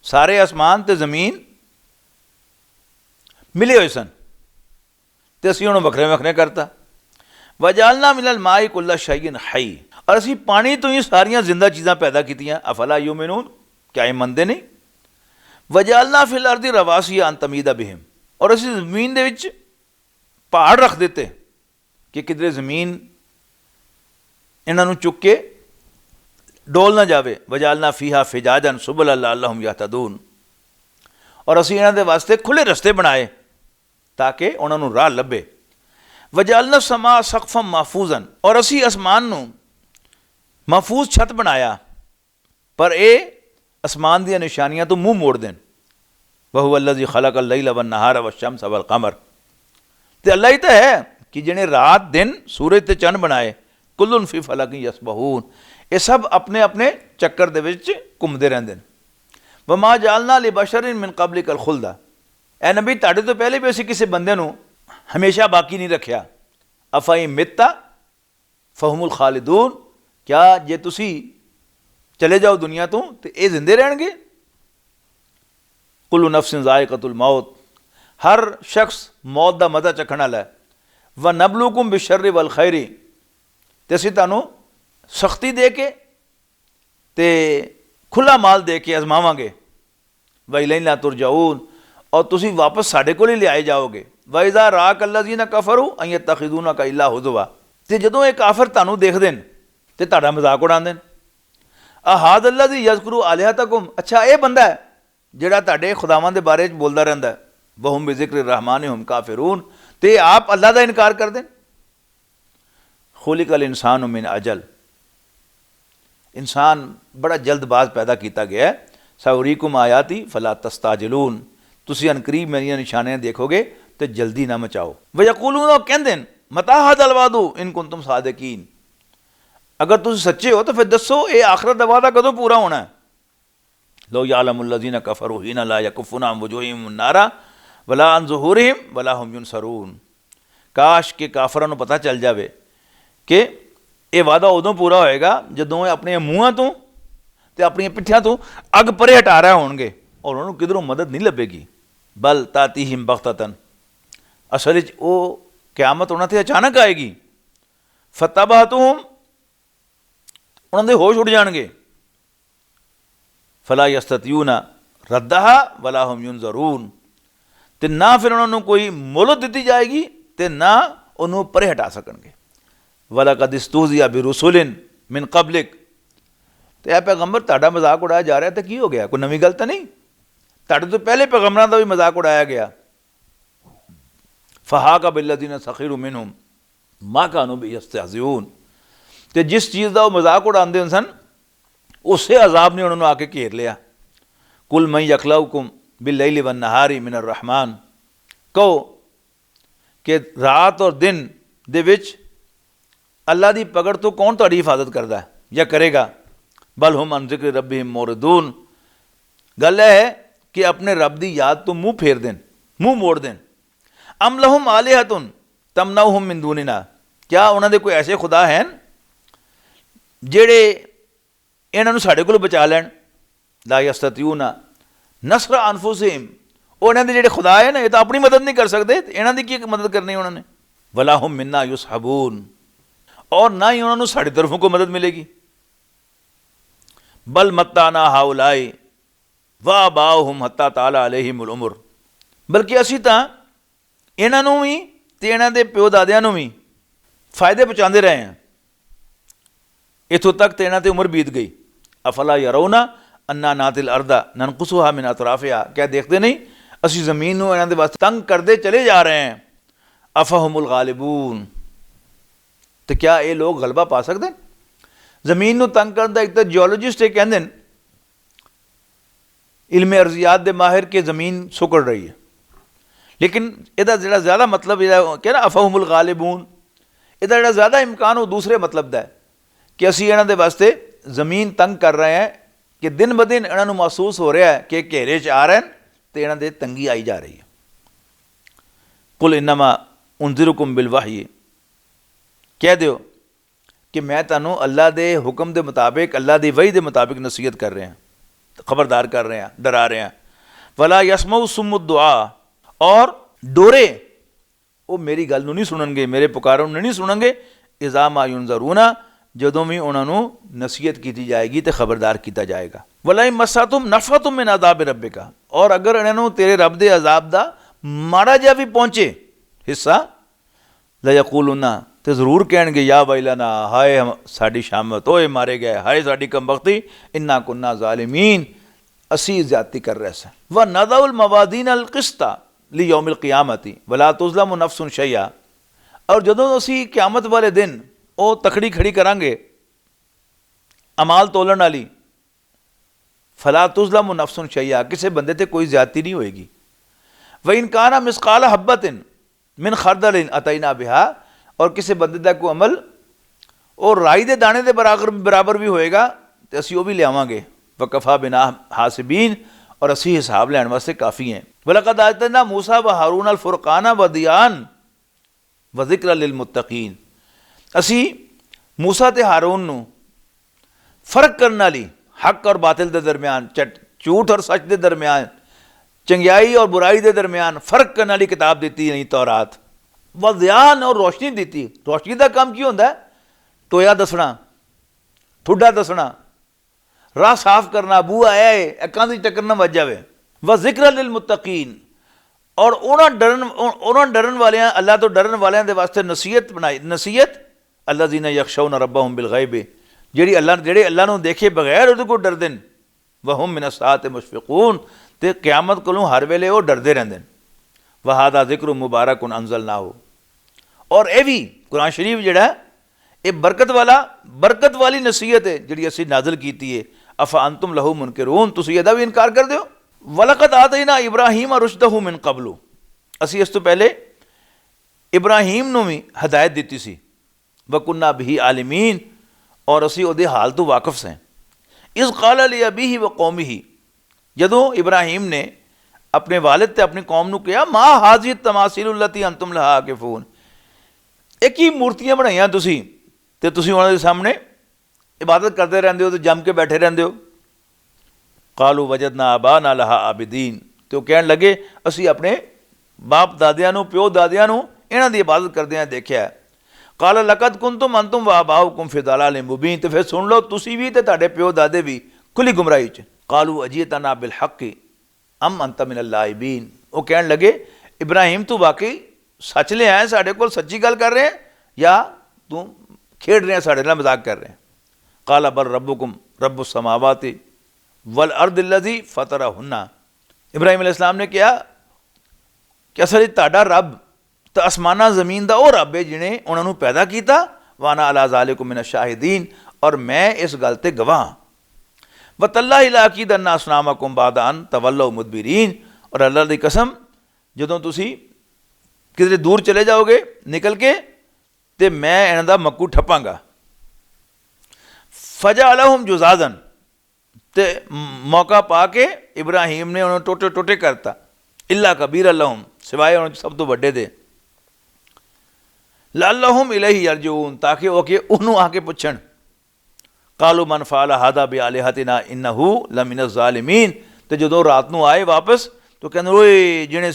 सारे आसमान ते ज़मीन मिले हुए सन, तो असीं उन्होंने वखरे वखरे करता। वजालना मिनल माई कुल्ला शैइन हई, और असीं पानी तो ही सारियां जिंदा चीज़ां पैदा कीतियां। अफला युमिनून, क्या ये मनते नहीं। वजालना फिल अर्दी रवासिया अन तमीदा बिहिम, और असीं ज़मीन दे विच पहाड़ रख देते कि किधरे ज़मीन इन्हों चुक के डोल ना जाए। वजालना फीहा फिजाजन सुबल लअल्लहुम यहतदून, और असीं इन्हां दे वास्ते खुले रस्ते बनाए ताकि उन्होंने राह लभे। वजालना समा सकफम महफूजन, और असी आसमान नूं महफूज छत बनाया, पर ये आसमान दी निशानियां तो मुँह मोड़ देन। वहुवल्लज़ी खलक़ल लैला वन नहारा वश्शम्स वल क़मर, तो अल्लाह ही तो है कि जिन्हें रात दिन सूरज ते चंद बनाए। कुल्लुन फ़ी फ़लकिन यसबहून, ये सब अपने अपने चक्कर दे विच घूमते रहंदे ने। वमा जालना लिबशरिन मिन क़ब्लिकल खुल्दा, ए नबी तुहाडे तो पहले भी असीं किसी बंदे नूं हमेशा बाकी नहीं रखा। अफ़ई मित्ता फ़हुमुल खालिदून, क्या जे तुसी चले जाओ दुनिया तो ये जिंदे रहणगे। कुल्लु नफ्सिन ज़ाइक़तुल मौत, हर शख्स मौत का मज़ा चखण वाला है। व नबलुकुम बिशर्रि वल खैरी, ते असीं तुहानूं सख्ती दे के ते खुला माल दे के आजमावांगे। व इलैना तुरजाऊन, और तुसीं वापस साडे कोल ही लिआए जाओगे। व इज़ा राक अल्लज़ीना कफरू अन यत्तखिज़ूनका इल्ला हुज़वा, ते जदों ये काफिर तुहानूं देखदे न ते तुहाडा मजाक उड़ाउंदे न। अहाद अल्लज़ी यज़कुरु आलिहतकुम, अच्छा ये बंदा है जिहड़ा तुहाडे खुदावां दे बारे च बोलदा रहिंदा है। वहुम बिज़िक्रि रहमान हुम काफिरून, ते आप अल्लाह का इनकार कर दें। खुलिकल इंसान मिन अजल, इंसान बड़ा जल्दबाज पैदा किया गया है। सउरीकुम आयाती फला तस्ताजिलून, तुसीं अनकरीब मेरियां निशानियां देखोगे तो जल्दी ना मचाओ। वयकूलून, कहंदे न मता हादल वादू इन कुंतुम सादिकीन, अगर तुम सच्चे हो तो फिर दसो ये आखिरत दा वादा कदों पूरा होना है। लो यालमुल्लज़ीना कफरू हिना ला यकुफ़ूना अन वजूहिहिम नारा वला अन ज़ुहूरिहिम वला हुम युनसरून, काश के काफरां नूं पता चल जाए कि ये वादा उदों पूरा होएगा जदों अपने मूँहों तो ते अपनी पिठियां तो अग परे हटा रहे होणगे और उन्होंने किधरों मदद नहीं लभेगी। बल तातीहिम बग़्ततन, असल वो क़यामत उन्हां ते अचानक आएगी। फतबहतुहुम, उन्होंने होश उड़ जाएंगे। फला यस्ततियूना रद्दहा वला हुम युनज़रून, ते ना फिर उन्होंने कोई मोहलत दी जाएगी ते ना उन्होंने परे हटा सकणगे। वलक़द इस्तुहज़िया बिरुसुलिन मिन क़ब्लिक, तो यह पैगंबर तुहाडा मजाक उड़ाया जा रहा है तो की हो गया, कोई नवी गल तो नहीं, तुहाडे तो पहले पैगंबरां दा भी मजाक उड़ाया गया। फ़हाका बिल्लज़ीना सख़िरू मिनहुम मा कानू बिही यस्तहज़िऊन, तो जिस चीज़ का वो मजाक उड़ाते सन उससे अजाब ने उन्होंने आके घेर लिया। कुल मैं यखलउकुम बिल्लैलि वन्नहारी मिनर रहमान, कहो कि रात और दिन दे विच अल्लाह की पकड़ तो कौन तुहाडी हिफाजत करता है या करेगा। बल हुम अन ज़िक्रि रब्बिहिम मोरदून, गल है कि अपने रब की याद तो मुँह फेर देन, मुँह मोड़ देन। अम लहुम आलिहतुन तमनउहुम मिन दूनिना, क्या उन्होंने कोई ऐसे खुदा हैं जेड़े इन्होंने साढ़े को बचा लैन। ला यस्ततियूना नस्र अनफुसिहिम, वो इन्होंने जेड़े खुदा है ना ये तो अपनी मदद नहीं कर सकते, इन्होंने की मदद करनी उन्होंने। वला हुम मिन्ना युसहबून, और ना ही उन्होंने साड़ी तरफों को मदद मिलेगी। बल मत्ताना हाउलाई वा बाहुम हत्ता ताला अलैहिमुल उम्र, बल्कि असी तो इन्हों भी तो इन्हों के प्यो दादियां भी फायदे पहुँचाते रहे हैं, इतों तक तो इन्हों की उम्र बीत गई। अफला यरौना अन्ना नातिल अर्दा ननकुसुहा मिन अतराफिहा, क्या देखते नहीं असी जमीन को इन्हों के वास्ते तंग करते चले जा रहे हैं। अफहुमुल गालिबून, तो क्या ये लोग गलबा पा सकते हैं जमीन को तंग करता। एक तो जियोलॉजिस्ट ये कहते हैं इल्मे अर्जियात दे माहिर के ज़मीन सुकड़ रही है, लेकिन इसका जो ज़्यादा मतलब क्या ना अफहुमुल गालिबून, इसका जो ज़्यादा इम्कान वो दूसरे मतलब का है कि असी इन्हों के वास्ते ज़मीन तंग कर रहे हैं कि दिन ब दिन इन्हों महसूस हो रहा है कि घेरे च आ रहे हैं तो इन्हों की तंगी आई जा रही है। कुल इन्नमा उनज़िरुकुम बिल वही, कह दो कि मैं तुहानूं अल्लाह के हुक्म के मुताबिक अल्लाह की वही के मुताबिक नसीहत कर रहे हैं, खबरदार कर रहे हैं, डरा रहे हैं। वला यसमउ सुम्मु दुआ, और डोरे वो मेरी गल नहीं सुननगे, मेरे पुकारों नहीं सुननगे। इज़ा मा युनज़रूना, जदों भी उन्होंने नसीहत की जाएगी तो खबरदार किया जाएगा। वला मस्सातुम नफ़अतुम मिन अज़ाबि रब्बिका, और अगर इन्होंने तेरे रब के अजाब का माड़ा जिहा भी पहुँचे हिस्सा, लयक़ूलुन्ना, तो जरूर कहेंगे या वैलना, हाय हम साड़ी शामत, ओए मारे गए, हाय साड़ी कमबख्ती, इन्ना कुन्ना ज़ालिमीन, असी ज़्यादती कर रहे सन। व नज़उल मवाज़ीन अल क़िस्ता लियौमिल क़ियामती वला तुज़लमु नफ़्सुन शैया, और जदों असी क़यामत वाले दिन वो तकड़ी खड़ी करांगे अमाल तोलन वाली, फला तुज़लमु नफ़्सुन शैया, किसी बंदे ते कोई ज़्यादती नहीं होएगी। व इन काना मिसकाल हब्बतिन मिन खरदलिन अतैना बिहा, और किसी बंदे का कोई अमल और राई के दाने के बराबर भी होएगा तो असी वो भी लियावांगे। वकफ़ा बिना हासिबीन, और असी हिसाब लैन वास्ते काफ़ी हैं। वलक़द आतैना मूसा व हारून अल फुरक़ान व दियान व ज़िक्र लिल मुत्तक़ीन, असी मूसा ते हारून नूं फर्क करने वाली हक और बातिल के दरम्यान, झूठ और सच के दरम्यान, चंगियाई और बुराई के दरम्यान फर्क करने वाली किताब दी नहीं तौरात। वज़यान और रोशनी दी। रोशनी का काम की होंदा है? टोया दसना, ठुड्डा दसना, राह साफ करना, बूहा आया है, अकां दी टक्कर ना वज जाए। व ज़िक्र लिल मुत्तकीन, और उन्होंने डरन वाले, अल्लाह तो डरन वाले के वास्ते नसीहत बनाई। नसीहत अल्लज़ीना यख़शौन रब्बहुम बिल ग़ैब, जेड़ी अल्लाह नूं देखे बगैर उहदे कोल डरदे न। व हुम मिन अस्साअति मुशफ़िक़ून, ते क़यामत कोलों हर वेले वो डरदे रहंदे न। व हादा ज़िक्र मुबारकुन अंज़लनाहु, और यह भी कुरान शरीफ जिहड़ा ये बरकत वाली नसीहत है जिहड़ी असीं नाज़िल कीती है। अफ़ा अंतुम लहू मुनकिरून, तुसीं इहदा भी इनकार कर दिओ। वलक़द आतैना इब्राहीम रुश्दहु मिन क़ब्लु, असीं इस तो पहले इब्राहीम नूं भी हदायत दित्ती सी। व कुन्ना बिही आलिमीन, और असीं उहदे हाल तो वाकिफ सां। इज़ क़ाला लि अबीही व कौमिही, जदों इब्राहीम ने अपने वालिद ते अपनी कौम नूं कहा, मा हाज़िही तमासीलु लती अंतुम लहा आकिफून, एक ही मूर्तियां बनाइयां तुसीं ते तुसीं उन्हां दे सामने इबादत करते रहंदे हो, तो जम के बैठे रहंदे हो। कालू वजदना आबाना लहा आबिदीन, तो कहण लगे असीं अपने बाप दादियां नूं, प्यो दादियां नूं इन्हां दी इबादत करदिआं देखिआ। काला लकद कुंतुम अंतुम व आबाउकुम फी दलालिम मुबीन, तो फिर सुन लो तुसीं भी ते तुहाडे प्यो दादे भी खुली गुमराही च। कालू अजीतना बिल हक़ अम अंत मिनल लाइबीन, वो कहण लगे इब्राहिम तू वाकई सच ले आए, साढ़े कोल सच्ची गल कर रहे हैं, या तू खेड रहे हैं, साढ़े नाल मजाक कर रहे हैं। काला बल रब्बुकुम रब्बुस समावाति वल अर्दिल्लज़ी फतरहुन्ना, इब्राहिम अलैहिस्सलाम ने कहा कि असल तुहाडा रब तो आसमाना ज़मीन का वो रब है जिन्हें उन्होंने पैदा किया। वाना अला ज़ालिकुम मिन शाहिदीन, और मैं इस गल ते गवाह। व तल्लाहि ला अकीदन्ना असनामकुम बाद अन तवल्लौ मुदबिरीन, और अल्लाह की कसम जदों तुसी किधरे दूर चले जाओगे निकल के, तो मैं इन्हां दा मक्कू ठप्पांगा। फजअलहुम जुज़ाज़न, ते मौका पा के इब्राहिम ने उन्होंने टोटे टोटे करता। इल्ला कबीर लहुम, सिवाय उन्होंने सब तो वड्डे दे। लअल्लहुम इलैहि यरजून, ताकि वो के उन्होंने आके पुछण। कालू मन फ़अल हादा बि आलिहतिना इन्नहु लमिनज़ ज़ालिमीन, तो जदों रात नूं आए वापस तो कहंदे ओए जिहने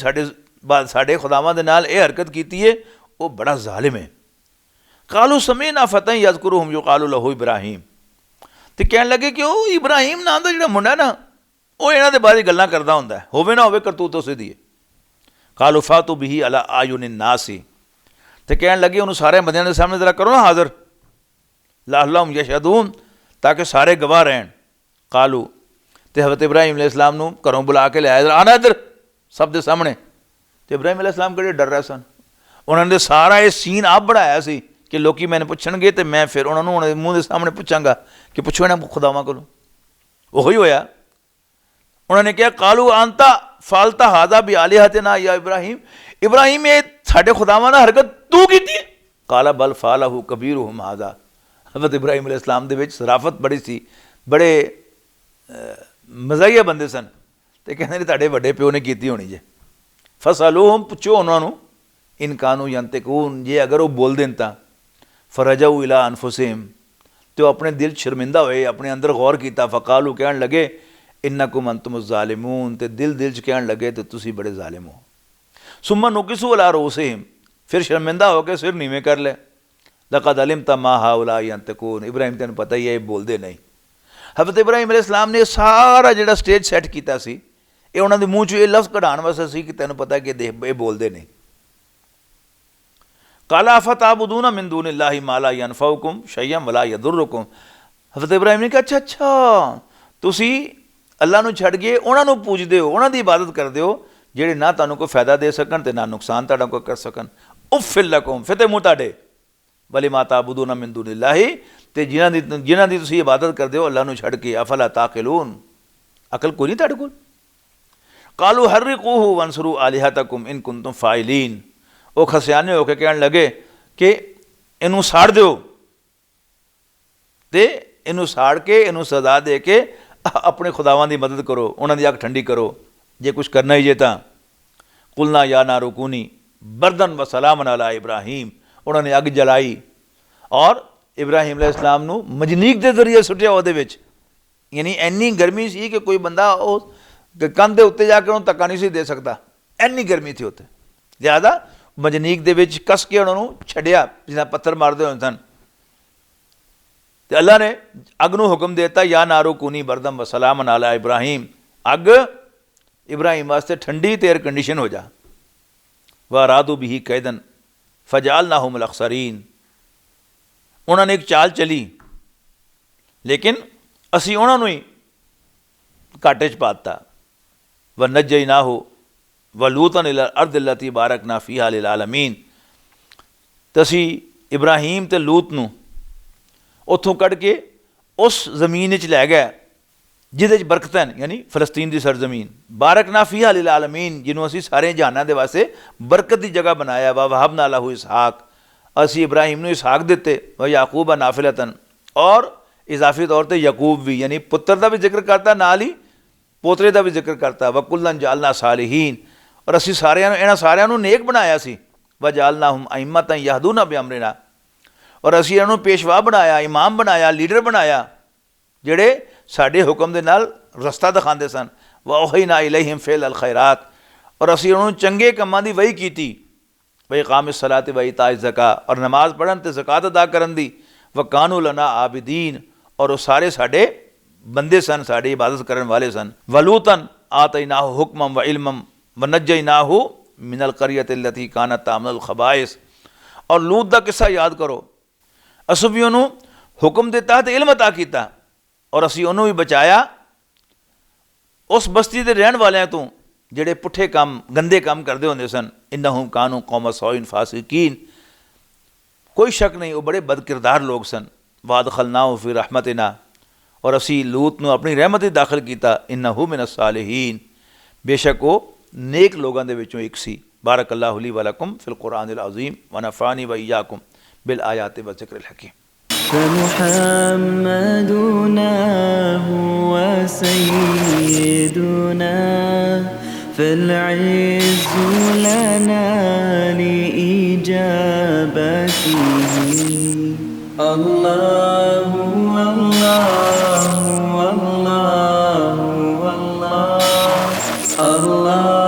साडे खुदावां दे नाल यह हरकत की है वो बड़ा ज़ालिम है। कालू समीना फतह यज़कुरुहुम युक़ालु लहू इब्राहीम, तो कहण लगे कि वो इब्राहीम नाम का जिहड़ा मुंडा ना वो इन्हां दे बारे गल्लां करदा हुंदा है, होवे ना होवे करतूत उस दी। कालू फातू बिही अला आयुनिन नासी, तो कहण लगे उन्होंने सारे बंदियां दे सामने जरा करो ना हाज़र, लअल्लहुम यशहदून, ताकि सारे गवाह रहन। कालू, तो हज़रत इब्राहीम अलैहिस्सलाम नूं घरों बुला के लिया, आना इधर सब दे सामने। तो इब्राहीम अलैहिस्सलाम किहड़े डर रहे सन, उन्होंने सारा ये सीन आप बढ़ाया सी कि लोग मैंने पुछणगे तो मैं फिर उन्होंने मूँह के सामने पूछांगा कि पुछो इन्हां खुदावां कोलों। वही होया, उन्होंने कहा कालू आंता फालता हादा भी आलिहतिना या इब्राहिम, इब्राहिम ये साडे खुदावां नाल हरकत तू कीती है। काला बल फालहू कबीरुहुम हादा, हज़रत इब्राहिम अलैहिस्सलाम दे विच सराफत बड़ी सी, बड़े मज़ाहिया बंदे सन, तो कहते ने तुहाडे वड्डे प्यो ने कीती होनी जे। फसलूहुम, पुछो उन्होंने इन कानू यंतिकून, जे अगर वो बोल देन तां। फरजऊ इला अनफुसिहिम, तो अपने दिल शर्मिंदा होए, अपने अंदर गौर किया। फ़कालू, कहण लगे इन्नकुम अंतुमुज़ ज़ालिमून, ते दिल च कहण लगे तो तुसी बड़े ज़ालिम हो। सुम्मा नुकिसू अला रूसिहिम, फिर शर्मिंदा होकर सिर नीवें कर ले। लक़द अलिमता मा हाउलाइ यंतिकून, इब्राहिम तेन पता ही है ये बोलते नहीं। हज़रत इब्राहिम अलैहिस्सलाम ने सारा जिहड़ा स्टेज सैट किया सी, ये उन्होंने मूँह चो ये लफ्ज़ कढ़ाण वास्ते सी कि तेन पता कि ये बोलते नहीं। काला अफ़ताबुदूना मिन दूनिल्लाहि मा ला यनफ़उकुम शय्यन वला यदुर्रुकुम, हज़रत इब्राहिम ने कहा अच्छा तुसी अल्लाह नूं छड्ड के उन्हां नूं पूजदे हो, उन्हां दी इबादत करदे हो जिहड़े ना तुहानूं कोई फ़ायदा दे सकन ते ना नुकसान तुहाडा कोई कर सकन। उफ़्फ़िल लकुम, फिर ते मूँह तुहाडे, वली मा ताबुदूना मिन दूनिल्लाहि, ते जिन्हां दी तुसी इबादत करदे हो अल्लाह नूं छड्ड के, अफ़ला ताक़िलून, अकल कोई नहीं तुहाडे कोल। कालू हर्रिक़ूहु वंसुरू आलिहतकुम इन कुंतुम फ़ाइलीन, वो खसियाने होकर कहण लगे कि इनू साड़ दो, तो इनू साड़ के इनू सजा दे के अपने खुदावां की मदद करो, उन्हां दी अग ठंडी करो जे कुछ करना ही जे तां। कुलना या नारू कूनी बरदन व सलामन अला इब्राहीम, उन्होंने अग जलाई और इब्राहिम अलैहिस्सलाम नूं मजनीक के जरिए सुटिया उहदे विच, यानी ਇੰਨੀ ਗਰਮੀ ਸੀ ਕਿ ਕੋਈ ਬੰਦਾ ਉਹ ਕੰਧ ਦੇ ਉੱਤੇ ਜਾ ਕੇ ਉਹਨੂੰ ਧੱਕਾ ਨਹੀਂ ਸੀ ਦੇ ਸਕਦਾ, ਇੰਨੀ ਗਰਮੀ ਸੀ ਉੱਥੇ। ਲਿਹਾਜ਼ਾ ਮੰਜਨੀਕ ਦੇ ਵਿੱਚ ਕੱਸ ਕੇ ਉਹਨਾਂ ਨੂੰ ਛੱਡਿਆ ਜਿੱਦਾਂ ਪੱਥਰ ਮਾਰਦੇ ਹੋਏ ਸਨ। ਤੇ ਅੱਲਾ ਨੇ ਅੱਗ ਨੂੰ ਹੁਕਮ ਦੇ ਦਿੱਤਾ, ਯਾ ਨਾਰੂ ਕੂਨੀ ਬਰਦਮ व सलामन अला इब्राहिम, ਅੱਗ ਇਬਰਾਹੀਮ ਵਾਸਤੇ ਠੰਡੀ ਤੇ ਏਅਰ ਕੰਡੀਸ਼ਨ ਹੋ ਜਾ। व अरादू बिही कैदन फजालनाहुम अल-अखसरीन, ਉਹਨਾਂ ਨੇ ਇੱਕ ਚਾਲ ਚਲੀ ਲੇਕਿन ਅਸੀਂ ਉਹਨਾਂ ਨੂੰ ਹੀ ਘਾਟੇ 'ਚ ਪਾ ਦਿੱਤਾ। व नज्जयनाहु व लूतन इला अर्द अल्लती बारकना फीहा लिल आलमीन, ਤੇ ਅਸੀਂ ਇਬਰਾਹੀਮ ਤੇ ਲੂਤ ਨੂੰ ਉੱਥੋਂ ਕੱਢ ਕੇ ਉਸ ਜ਼ਮੀਨ ਵਿੱਚ ਲੈ ਗਏ ਜਿਹਦੇ 'ਚ ਬਰਕਤਾਂ ਨੇ, ਯਾਨੀ ਫਲਸਤੀਨ ਦੀ ਸਰਜ਼ਮੀਨ। ਬਾਰਕਨਾ ਫੀਹਾ ਲਿਲ ਆਲਮੀਨ, ਜਿਹਨੂੰ ਅਸੀਂ ਸਾਰੇ ਜਹਾਨਾਂ ਦੇ ਵਾਸਤੇ ਬਰਕਤ ਦੀ ਜਗ੍ਹਾ ਬਣਾਇਆ। ਵਾ ਵਹਬਨਾ ਲਹੂ ਇਸਹਾਕ, ਅਸੀਂ ਇਬਰਾਹੀਮ ਨੂੰ ਇਸਹਾਕ ਦਿੱਤੇ। व याकूब नाफिलतन, और इजाफी तौर पर यकूब भी, यानी पुत्र का भी जिक्र करता, नाल ही पोतरे का भी जिक्र करता। व कुल्लन जालना सालिहीन, और ਅਸੀਂ ਸਾਰਿਆਂ ਨੂੰ ਇਹਨਾਂ ਸਾਰਿਆਂ ਨੂੰ ਨੇਕ ਬਣਾਇਆ ਸੀ। व जालनाहुम अइम्मतन यहदूना बिअमरिना, और ਅਸੀਂ ਇਹਨਾਂ ਨੂੰ ਪੇਸ਼ਵਾ ਬਣਾਇਆ, ਇਮਾਮ ਬਣਾਇਆ, ਲੀਡਰ ਬਣਾਇਆ, ਜਿਹੜੇ ਸਾਡੇ ਹੁਕਮ ਦੇ ਨਾਲ ਰਸਤਾ ਦਿਖਾਉਂਦੇ ਸਨ। व औहयना इलैहिम फ़िअल अल-खैरात, और ਅਸੀਂ ਉਹਨਾਂ ਨੂੰ ਚੰਗੇ ਕੰਮਾਂ ਦੀ ਵਹੀ ਕੀਤੀ। व इक़ामिस सलात व इताइज़ ज़का, और नमाज पढ़न ते ज़कात अदा करन दी। व कानू लना आबिदीन, और वो सारे साडे बंदे सन, साडे इबादत करन वाले सन। वलूतन आतैनाहु हुक्मन व इल्मन व नज्जयनाहु मिनल क़रियति अल्लती कानत तामलुल ख़बाइस, और लूत दा किस्सा याद करो। ਅਸੀਂ ਵੀ ਉਹਨੂੰ ਹੁਕਮ ਦਿੱਤਾ ਤੇ ਇਲਮ ਅਤਾ ਕੀਤਾ, ਔਰ ਅਸੀਂ ਉਹਨੂੰ ਵੀ ਬਚਾਇਆ ਉਸ ਬਸਤੀ ਦੇ ਰਹਿਣ ਵਾਲਿਆਂ ਤੋਂ ਜਿਹੜੇ ਪੁੱਠੇ ਕੰਮ ਗੰਦੇ ਕੰਮ ਕਰਦੇ ਹੁੰਦੇ ਸਨ। ਇਨਹੁਮ ਕਾਨੂ ਕੌਮ ਸੌਇਨ ਫਾਸਿਕੀਨ, ਕੋਈ ਸ਼ੱਕ ਨਹੀਂ ਉਹ ਬੜੇ ਬਦਕਿਰਦਾਰ ਲੋਕ ਸਨ। ਵਾਦਖਲਨਾਹੁ ਫੀ ਰਹਿਮਤਿਨਾ, और असी लूत ਨੂੰ अपनी रहमत ਵਿੱਚ ਦਾਖਲ ਕੀਤਾ। इन्नहु मिन सालिहीन, बेशक वो नेक लोगों के विचों एक सी। बारक अल्लाहु ली व लकुम फिल कुरानिल अज़ीम व नफ़ानी व इय्याकुम बिल आयाति व ज़िक्रिल हकीम। فمحمدنا هو سيدنا فالعز لنا لإجابته الله والله والله والله الله